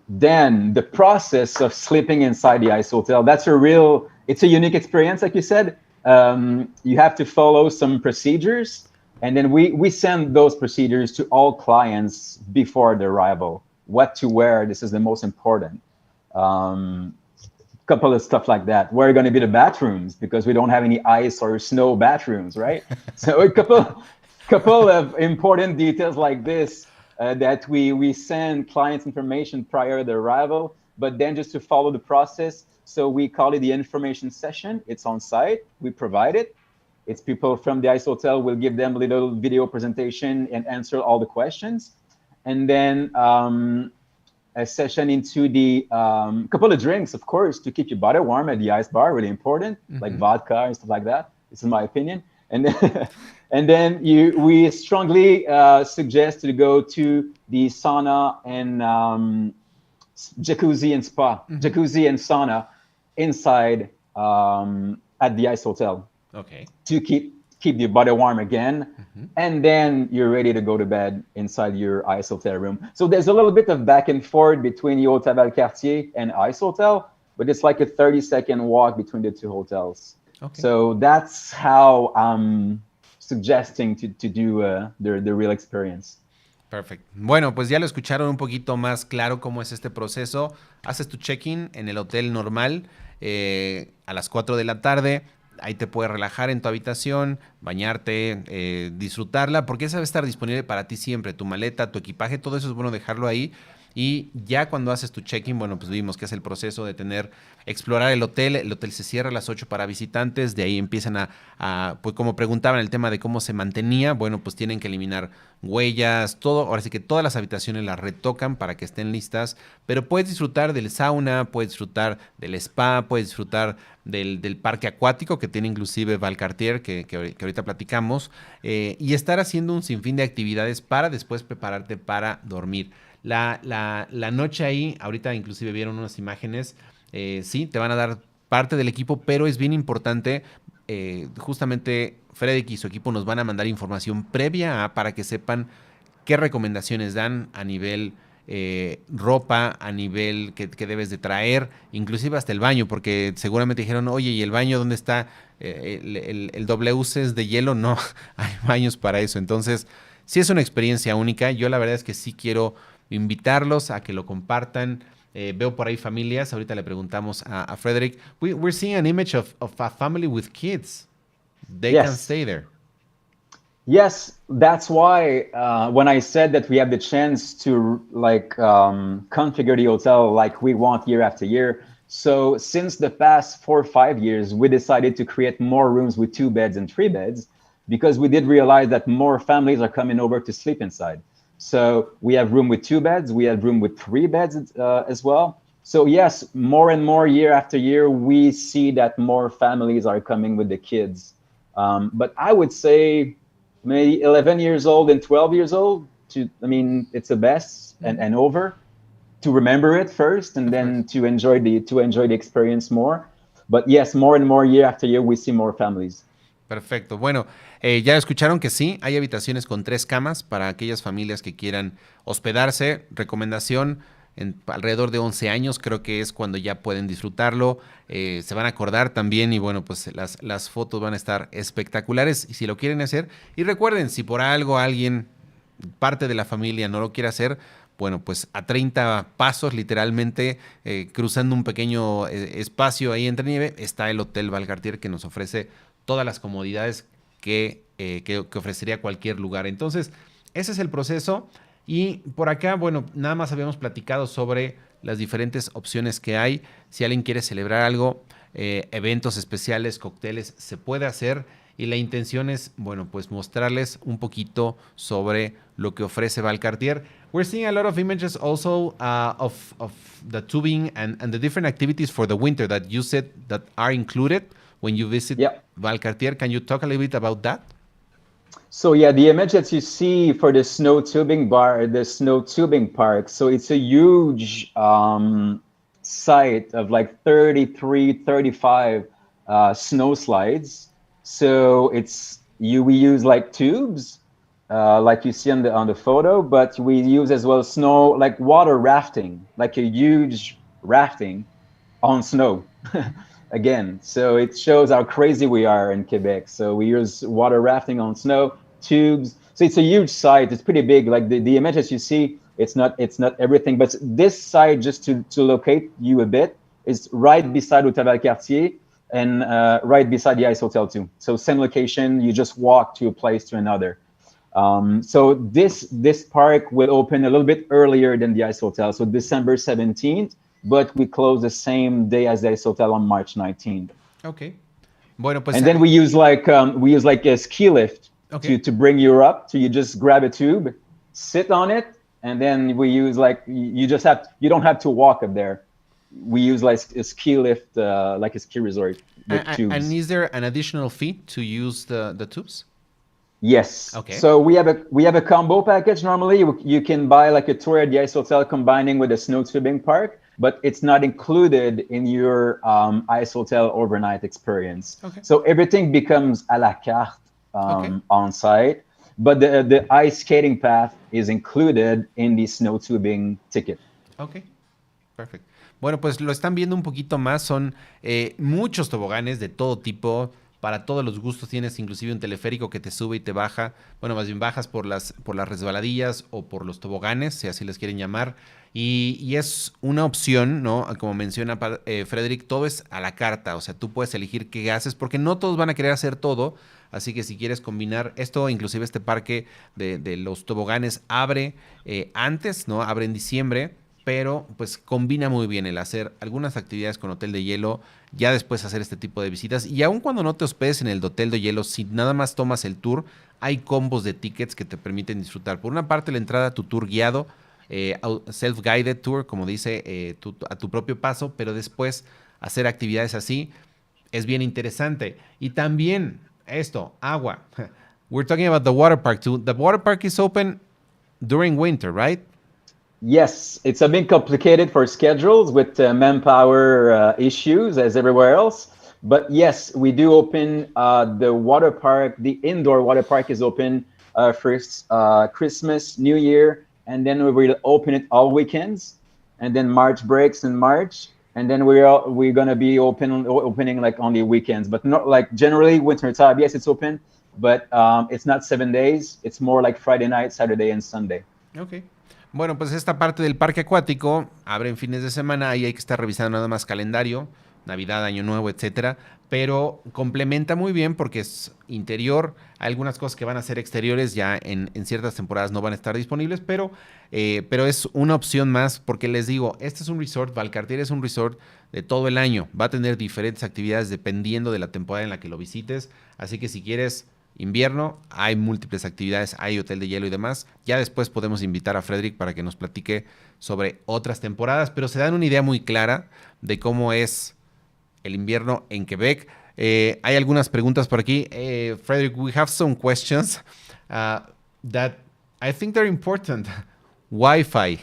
Then the process of sleeping inside the ice hotel, it's a unique experience, like you said. You have to follow some procedures, and then we send those procedures to all clients before the arrival. What to wear, this is the most important. Couple of stuff like that. Where are going to be the bathrooms? Because we don't have any ice or snow bathrooms, right? So a couple of important details like this. That we send clients information prior to the arrival, but then just to follow the process. So we call it the information session. It's on site. We provide it. It's people from the ice hotel. We'll give them a little video presentation and answer all the questions. And then a session into the couple of drinks, of course, to keep your body warm at the ice bar, really important, like vodka and stuff like that. This is my opinion. And then we strongly suggest to go to the sauna and jacuzzi and spa, jacuzzi and sauna inside at the ice hotel. Okay. To keep your body warm again, and then you're ready to go to bed inside your ice hotel room. So there's a little bit of back and forth between the Hôtel Valcartier and ice hotel, but it's like a 30-second walk between the 2 hotels. Okay. So that's how I'm suggesting to do the real experience. Perfecto. Bueno, pues ya lo escucharon un poquito más claro cómo es este proceso. Haces tu check-in en el hotel normal a las 4 de la tarde. Ahí te puedes relajar en tu habitación, bañarte, disfrutarla, porque esa va a estar disponible para ti siempre. Tu maleta, tu equipaje, todo eso es bueno dejarlo ahí. Y ya cuando haces tu check-in, bueno, pues vimos que es el proceso de explorar el hotel. El hotel se cierra a las 8 para visitantes. De ahí empiezan pues como preguntaban el tema de cómo se mantenía, bueno, pues tienen que eliminar huellas, todo. Ahora sí que todas las habitaciones las retocan para que estén listas. Pero puedes disfrutar del sauna, puedes disfrutar del spa, puedes disfrutar del parque acuático que tiene inclusive Valcartier, que ahorita platicamos. Y estar haciendo un sinfín de actividades para después prepararte para dormir. La noche ahí, ahorita inclusive vieron unas imágenes, sí, te van a dar parte del equipo, pero es bien importante, justamente Frederick y su equipo nos van a mandar información previa para que sepan qué recomendaciones dan a nivel ropa, a nivel que debes de traer, inclusive hasta el baño, porque seguramente dijeron, oye, ¿y el baño dónde está? El WC es de hielo, no, hay baños para eso. Entonces, sí es una experiencia única. Yo la verdad es que sí quiero invitarlos a que lo compartan. Veo por ahí familias, ahorita le preguntamos a Frederick. We're seeing an image of a family with kids. They can stay there. Yes, that's why when I said that we have the chance to configure the hotel like we want year after year. So since the past 4 or 5 years, we decided to create more rooms with 2 beds and 3 beds because we did realize that more families are coming over to sleep inside. So we have room with 2 beds, we have room with 3 beds as well. So yes, more and more year after year, we see that more families are coming with the kids. But I would say maybe 11 years old and 12 years old, it's the best and over, to remember it first and then to enjoy the experience more. But yes, more and more year after year, we see more families. Perfecto. Bueno, ya escucharon que sí, hay habitaciones con 3 camas para aquellas familias que quieran hospedarse. Recomendación, alrededor de 11 años creo que es cuando ya pueden disfrutarlo. Se van a acordar también y bueno, pues las fotos van a estar espectaculares y si lo quieren hacer. Y recuerden, si por algo alguien, parte de la familia no lo quiere hacer, bueno, pues a 30 pasos literalmente, cruzando un pequeño espacio ahí entre nieve, está el Hotel Valcartier que nos ofrece todas las comodidades que ofrecería cualquier lugar. Entonces, ese es el proceso. Y por acá, bueno, nada más habíamos platicado sobre las diferentes opciones que hay. Si alguien quiere celebrar algo, eventos especiales, cócteles, se puede hacer. Y la intención es, bueno, pues mostrarles un poquito sobre lo que ofrece Valcartier. We're seeing a lot of images also of the tubing and the different activities for the winter that you said that are included when you visit Valcartier. Can you talk a little bit about that? So yeah, the image that you see for the snow tubing park, so it's a huge site of like 33, 35 snow slides. So we use like tubes, like you see on the photo, but we use as well snow, like water rafting, like a huge rafting on snow. Again, so it shows how crazy we are in Quebec. So we use water rafting on snow, tubes. So it's a huge site. It's pretty big. Like the images you see, it's not everything. But this site, just to locate you a bit, is right beside Hotel Valcartier and right beside the Ice Hotel too. So same location. You just walk to a place to another. So this park will open a little bit earlier than the Ice Hotel. So December 17th. But we close the same day as the Ice Hotel on March 19th. Okay. Bueno, pues. And then we use like a ski lift to bring you up. So you just grab a tube, sit on it, and then we use you don't have to walk up there. We use like a ski lift, like a ski resort with tubes. And is there an additional fee to use the tubes? Yes. Okay. So we have a combo package. Normally, you can buy like a tour at the Ice Hotel combining with a snow tubing park. But it's not included in your Ice Hotel overnight experience. Okay. So everything becomes à la carte on site, but the ice skating path is included in the snow tubing ticket. Ok, perfecto. Bueno, pues lo están viendo un poquito más. Son muchos toboganes de todo tipo, para todos los gustos. Tienes inclusive un teleférico que te sube y te baja. Bueno, más bien bajas por las resbaladillas o por los toboganes, si así les quieren llamar. Y es una opción, ¿no? Como menciona Frederick, todo es a la carta. O sea, tú puedes elegir qué haces, porque no todos van a querer hacer todo. Así que si quieres combinar esto, inclusive este parque de los toboganes abre antes, ¿no? Abre en diciembre, pero pues combina muy bien el hacer algunas actividades con Hotel de Hielo, ya después hacer este tipo de visitas. Y aun cuando no te hospedes en el Hotel de Hielo, si nada más tomas el tour, hay combos de tickets que te permiten disfrutar. Por una parte, la entrada a tu tour guiado, self-guided tour, como dice, a tu propio paso, pero después hacer actividades así es bien interesante. Y también esto, agua. We're talking about the water park too. The water park is open during winter, right? Yes, it's a bit complicated for schedules with manpower issues as everywhere else. But yes, we do open the water park. The indoor water park is open for Christmas, New Year, and then we will open it all weekends. And then March breaks in March, and then we're gonna be opening like only weekends, but not like generally winter time. Yes, it's open, but it's not 7 days. It's more like Friday night, Saturday, and Sunday. Okay. Bueno, pues esta parte del parque acuático abre en fines de semana, ahí hay que estar revisando nada más calendario, Navidad, Año Nuevo, etcétera, pero complementa muy bien porque es interior, hay algunas cosas que van a ser exteriores ya en ciertas temporadas no van a estar disponibles, pero es una opción más porque les digo, este es un resort, Valcartier es un resort de todo el año, va a tener diferentes actividades dependiendo de la temporada en la que lo visites, así que si quieres invierno, hay múltiples actividades, hay hotel de hielo y demás. Ya después podemos invitar a Frederick para que nos platique sobre otras temporadas, pero se dan una idea muy clara de cómo es el invierno en Quebec. Hay algunas preguntas por aquí. Frederick, we have some questions that I think they're important. Wi-Fi.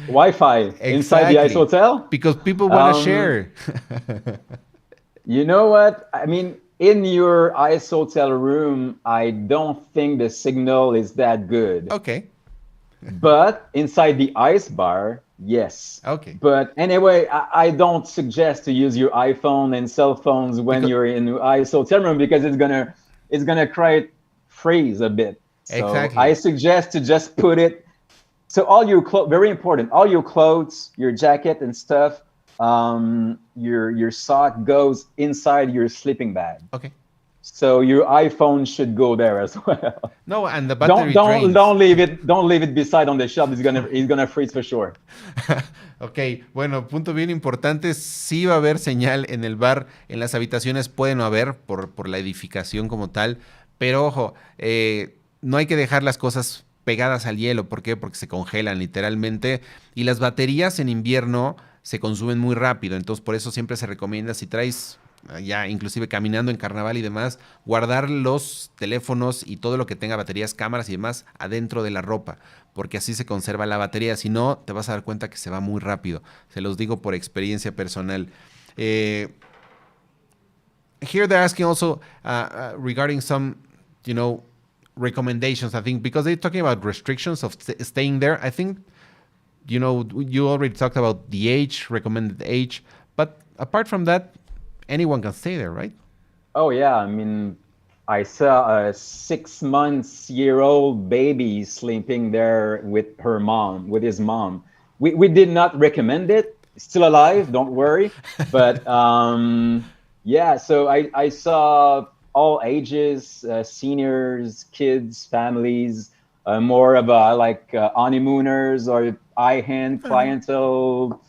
Wi-Fi inside the ice hotel? Because people want to share. You know what? I mean, in your ice hotel room, I don't think the signal is that good. Okay. But inside the ice bar, yes. Okay. But anyway, I don't suggest to use your iPhone and cell phones when you're in the ice hotel room because it's gonna create freeze a bit. So Exactly. I suggest to just put it. So all your clothes, very important. All your clothes, your jacket and stuff, your sock goes inside your sleeping bag. Okay. So your iPhone should go there as well. No, and the battery don't drains. don't leave it beside on the shelf. It's gonna freeze for sure. Ok, bueno, punto bien importante, sí va a haber señal en el bar, en las habitaciones puede no haber por la edificación como tal, pero ojo, no hay que dejar las cosas pegadas al hielo, ¿por qué? Porque se congelan literalmente y las baterías en invierno se consumen muy rápido, entonces por eso siempre se recomienda si traes ya inclusive caminando en Carnaval y demás, guardar los teléfonos y todo lo que tenga baterías, cámaras y demás adentro de la ropa, porque así se conserva la batería, si no te vas a dar cuenta que se va muy rápido, se los digo por experiencia personal. Here they're asking also regarding some, recommendations, I think, because they're talking about restrictions of staying there. I think, you already talked about the age, recommended age, but apart from that, anyone can stay there, right? Oh yeah, I mean, I saw a 6-month-old baby sleeping there with his mom. We did not recommend it. Still alive, don't worry. But yeah, so I saw all ages, seniors, kids, families, more of honeymooners or high-end clientele.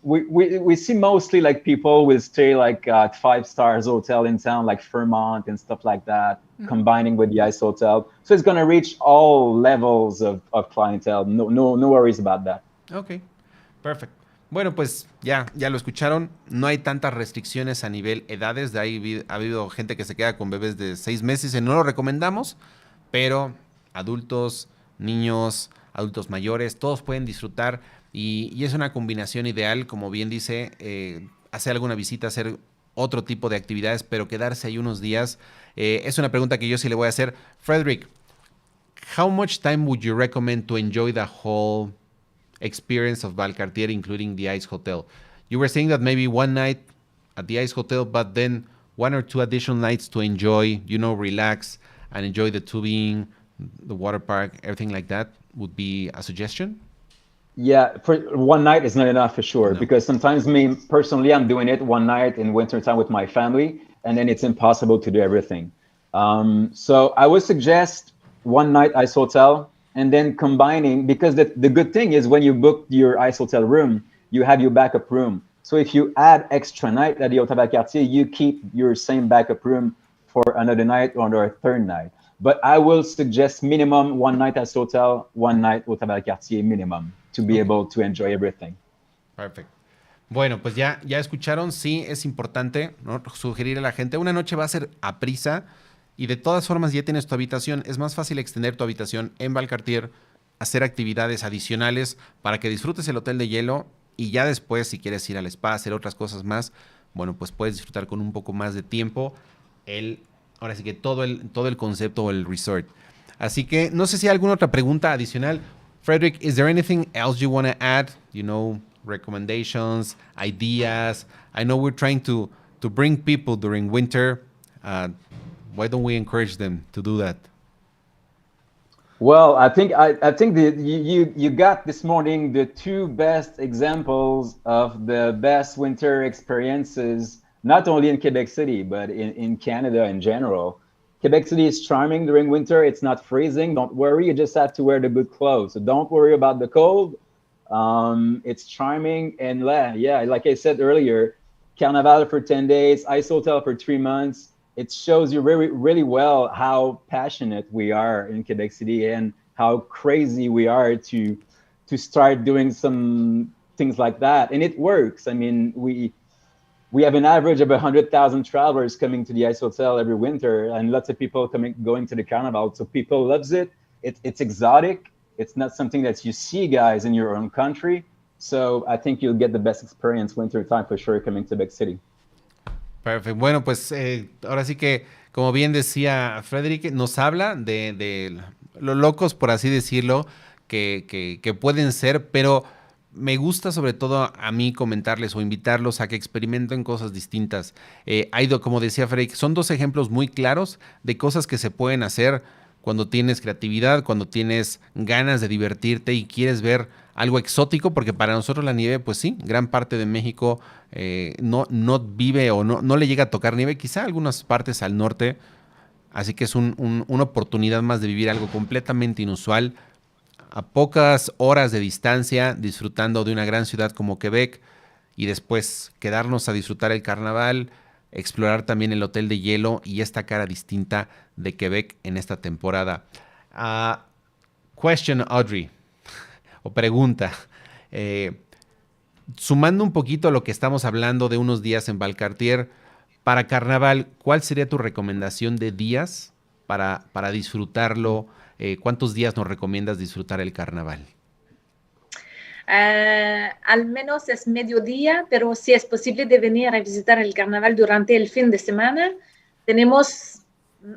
We see mostly like people will stay like at 5 stars hotel in town, like Fairmont and stuff like that, combining with the ice hotel. So it's gonna reach all levels of clientele. No worries about that. Ok, perfect. Bueno, pues ya lo escucharon. No hay tantas restricciones a nivel edades. De ahí ha habido gente que se queda con bebés de 6 meses y no lo recomendamos, pero adultos, niños, adultos mayores, todos pueden disfrutar y es una combinación ideal, como bien dice, hacer alguna visita, hacer otro tipo de actividades, pero quedarse ahí unos días. Es una pregunta que yo sí le voy a hacer. Frederick, how much time would you recommend to enjoy the whole experience of Valcartier, including the Ice Hotel? You were saying that maybe one night at the Ice Hotel, but then 1 or 2 additional nights to enjoy, relax and enjoy the tubing, the water park, everything like that would be a suggestion? Yeah, for one night is not enough for sure, No. because sometimes me personally, I'm doing it one night in wintertime with my family, and then it's impossible to do everything. So I would suggest one night ice hotel, and then combining, because the good thing is when you book your ice hotel room, you have your backup room. So if you add extra night at the Hotel Valcartier, you keep your same backup room for another night or a third night. But I will suggest minimum one night ice hotel, one night Hotel Valcartier minimum to be able to enjoy everything. Perfect. Bueno, pues ya escucharon, sí es importante, ¿no?, sugerir a la gente, una noche va a ser a prisa y de todas formas ya tienes tu habitación, es más fácil extender tu habitación en Valcartier, hacer actividades adicionales para que disfrutes el hotel de hielo y ya después si quieres ir al spa, hacer otras cosas más, bueno, pues puedes disfrutar con un poco más de tiempo ahora sí que todo el concepto o el resort. Así que no sé si hay alguna otra pregunta adicional. Frederick, is there anything else you want to add? Recommendations, ideas. I know we're trying to bring people during winter. Why don't we encourage them to do that? Well, I think you got this morning the two best examples of the best winter experiences, not only in Quebec City, but in Canada in general. Quebec City is charming during winter. It's not freezing. Don't worry. You just have to wear the good clothes. So don't worry about the cold. It's charming. And yeah, like I said earlier, Carnaval for 10 days, Ice Hotel for 3 months. It shows you really, really well how passionate we are in Quebec City and how crazy we are to start doing some things like that. And it works. I mean, we have an average of 100,000 travelers coming to the Ice Hotel every winter, and lots of people going to the Carnaval. So people loves it. It's exotic. It's not something that you see, guys, in your own country. So I think you'll get the best experience winter time for sure coming to Quebec City. Perfecto. Bueno, pues ahora sí que, como bien decía Frederick, nos habla de lo locos, por así decirlo, que pueden ser, pero me gusta sobre todo a mí comentarles o invitarlos a que experimenten cosas distintas. Como decía Frederick, son dos ejemplos muy claros de cosas que se pueden hacer cuando tienes creatividad, cuando tienes ganas de divertirte y quieres ver algo exótico, porque para nosotros la nieve, pues sí, gran parte de México no vive o no le llega a tocar nieve, quizá algunas partes al norte, así que es una oportunidad más de vivir algo completamente inusual, a pocas horas de distancia, disfrutando de una gran ciudad como Quebec, y después quedarnos a disfrutar el carnaval, explorar también el Hotel de Hielo y esta cara distinta de Quebec en esta temporada. Question, Audrey, o pregunta. Sumando un poquito a lo que estamos hablando de unos días en Valcartier, para Carnaval, ¿cuál sería tu recomendación de días para disfrutarlo? ¿Cuántos días nos recomiendas disfrutar el Carnaval? Al menos es mediodía, pero si es posible de venir a visitar el Carnaval durante el fin de semana. Tenemos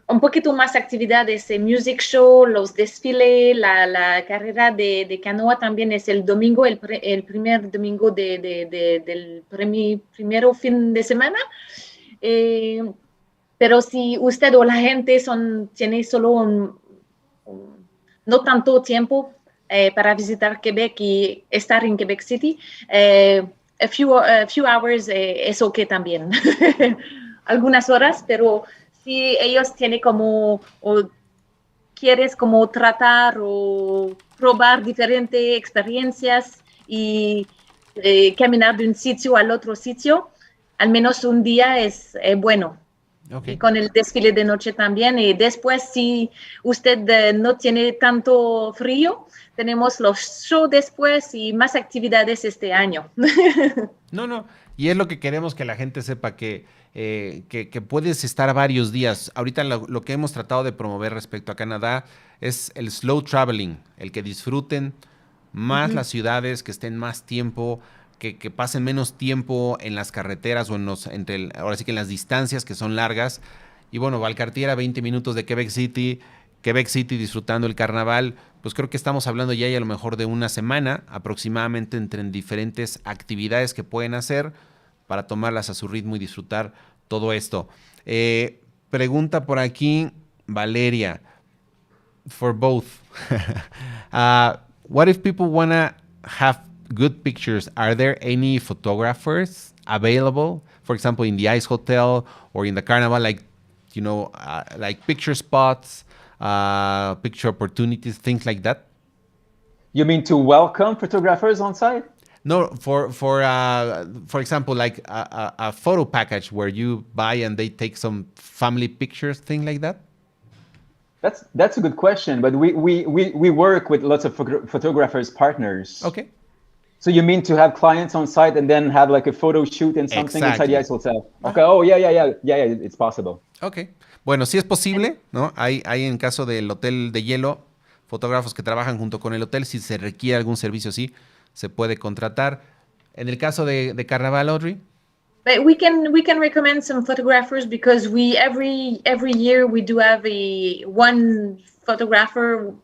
un poquito más actividades, el music show, los desfiles, la carrera de canoa también es el domingo, el primer domingo del primero fin de semana. Pero si usted o la gente tiene solo no tanto tiempo para visitar Quebec y estar en Quebec City, a few hours es ok también. Algunas horas, pero si ellos tienen como, o quieres como tratar o probar diferentes experiencias y caminar de un sitio al otro sitio, al menos un día es bueno. Okay. Con el desfile de noche también. Y después, si usted no tiene tanto frío, tenemos los shows después y más actividades este año. No. Y es lo que queremos que la gente sepa, que puedes estar varios días. Ahorita lo que hemos tratado de promover respecto a Canadá es el slow traveling, el que disfruten más las ciudades, que estén más tiempo, que pasen menos tiempo en las carreteras o ahora sí que en las distancias que son largas. Y bueno, Valcartier a 20 minutos de Quebec City disfrutando el carnaval, pues creo que estamos hablando ya y a lo mejor de una semana aproximadamente entre diferentes actividades que pueden hacer para tomarlas a su ritmo y disfrutar todo esto. Pregunta por aquí Valeria, for both. What if people wanna have good pictures? Are there any photographers available, for example, in the Ice Hotel or in the Carnival, like picture spots, picture opportunities, things like that? You mean to welcome photographers on site? No, for example, like a photo package where you buy and they take some family pictures, thing like that. That's a good question, but we work with lots of photographers partners. Okay. So you mean to have clients on site and then have like a photo shoot and something inside the Ice Hotel? Okay. Oh, yeah, it's possible. Okay. Bueno, sí es posible, ¿no? Hay en caso del Hotel de Hielo, fotógrafos que trabajan junto con el hotel. Si se requiere algún servicio, sí, se puede contratar. En el caso de Carnaval, Audrey. But we can recommend some photographers because every year we do have one photographer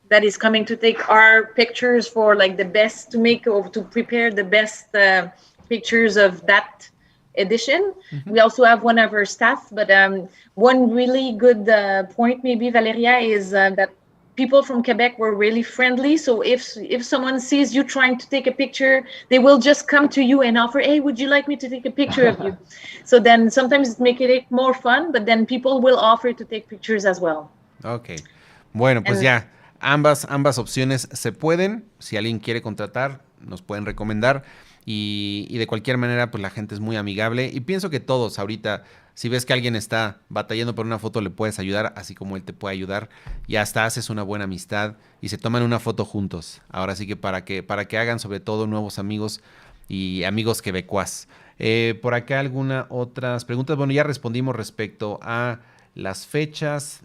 that is coming to take our pictures for like the best to prepare the best pictures of that edition. We also have one of our staff, but one really good point maybe, Valeria, is that people from Quebec were really friendly. So if someone sees you trying to take a picture, they will just come to you and offer, hey, would you like me to take a picture of you? So then sometimes it makes it more fun, but then people will offer to take pictures as well. Ok. Bueno, pues ya, ambas opciones se pueden. Si alguien quiere contratar, nos pueden recomendar. Y de cualquier manera, pues la gente es muy amigable. Y pienso que todos ahorita, si ves que alguien está batallando por una foto, le puedes ayudar, así como él te puede ayudar. Y hasta haces una buena amistad y se toman una foto juntos. Ahora sí que para que hagan sobre todo nuevos amigos y amigos quebecuas. Por acá algunas otras preguntas. Bueno, ya respondimos respecto a las fechas,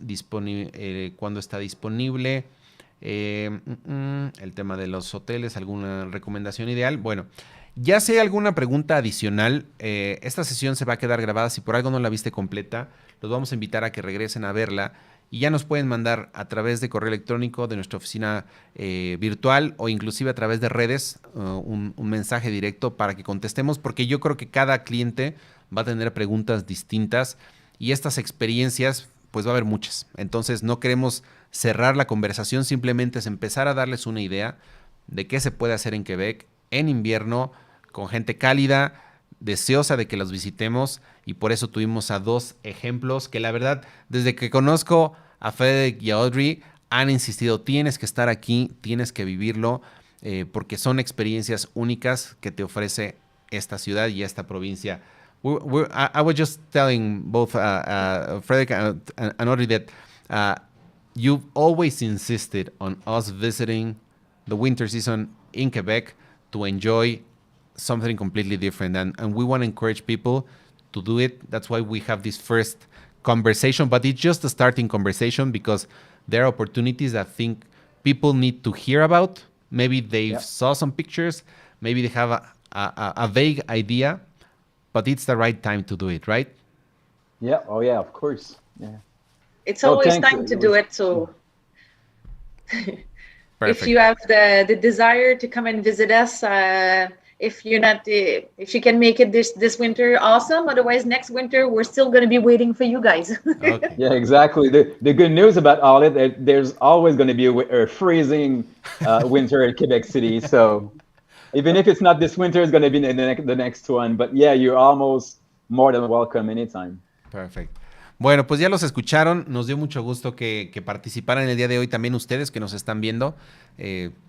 cuándo está disponible, el tema de los hoteles, alguna recomendación ideal. Bueno, ya sea alguna pregunta adicional, esta sesión se va a quedar grabada. Si por algo no la viste completa, los vamos a invitar a que regresen a verla y ya nos pueden mandar a través de correo electrónico de nuestra oficina virtual o inclusive a través de redes un mensaje directo para que contestemos, porque yo creo que cada cliente va a tener preguntas distintas y estas experiencias pues va a haber muchas. Entonces no queremos cerrar la conversación, simplemente es empezar a darles una idea de qué se puede hacer en Quebec en invierno con gente cálida, deseosa de que los visitemos, y por eso tuvimos a dos ejemplos que la verdad, desde que conozco a Frederick y a Audrey, han insistido, tienes que estar aquí, tienes que vivirlo, porque son experiencias únicas que te ofrece esta ciudad y esta provincia. I was just telling both Frederick and Audrey that you've always insisted on us visiting the winter season in Quebec to enjoy something completely different. And we want to encourage people to do it. That's why we have this first conversation, but it's just a starting conversation because there are opportunities that I think people need to hear about. Maybe they saw some pictures, maybe they have a vague idea, but it's the right time to do it, right? Yeah. Oh, yeah, of course. Yeah. It's always time to do it. So if you have the desire to come and visit us, if you can make it this winter, awesome. Otherwise, next winter, we're still going to be waiting for you guys. Okay. Yeah, exactly. The good news about all it, there's always going to be a freezing winter in Quebec City. So even if it's not this winter, it's going to be the next one. But yeah, you're almost more than welcome anytime. Perfect. Bueno, pues ya los escucharon, nos dio mucho gusto que participaran el día de hoy también ustedes que nos están viendo,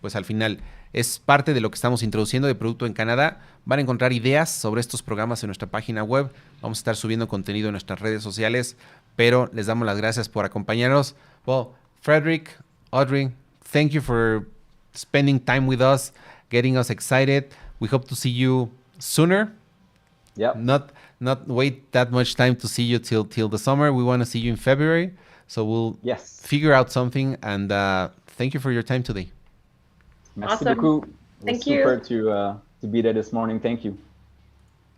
pues al final es parte de lo que estamos introduciendo de Producto en Canadá. Van a encontrar ideas sobre estos programas en nuestra página web, vamos a estar subiendo contenido en nuestras redes sociales, pero les damos las gracias por acompañarnos. Well, Frederick, Audrey, thank you for spending time with us, getting us excited. We hope to see you sooner. Yeah. Not wait that much time to see you till the summer. We want to see you in February. So we'll figure out something. And thank you for your time today. Merci beaucoup. Thank you. Super to be there this morning. Thank you.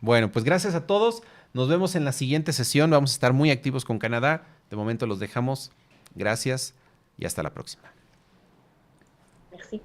Bueno, pues gracias a todos. Nos vemos en la siguiente sesión. Vamos a estar muy activos con Canadá. De momento los dejamos. Gracias y hasta la próxima. Merci.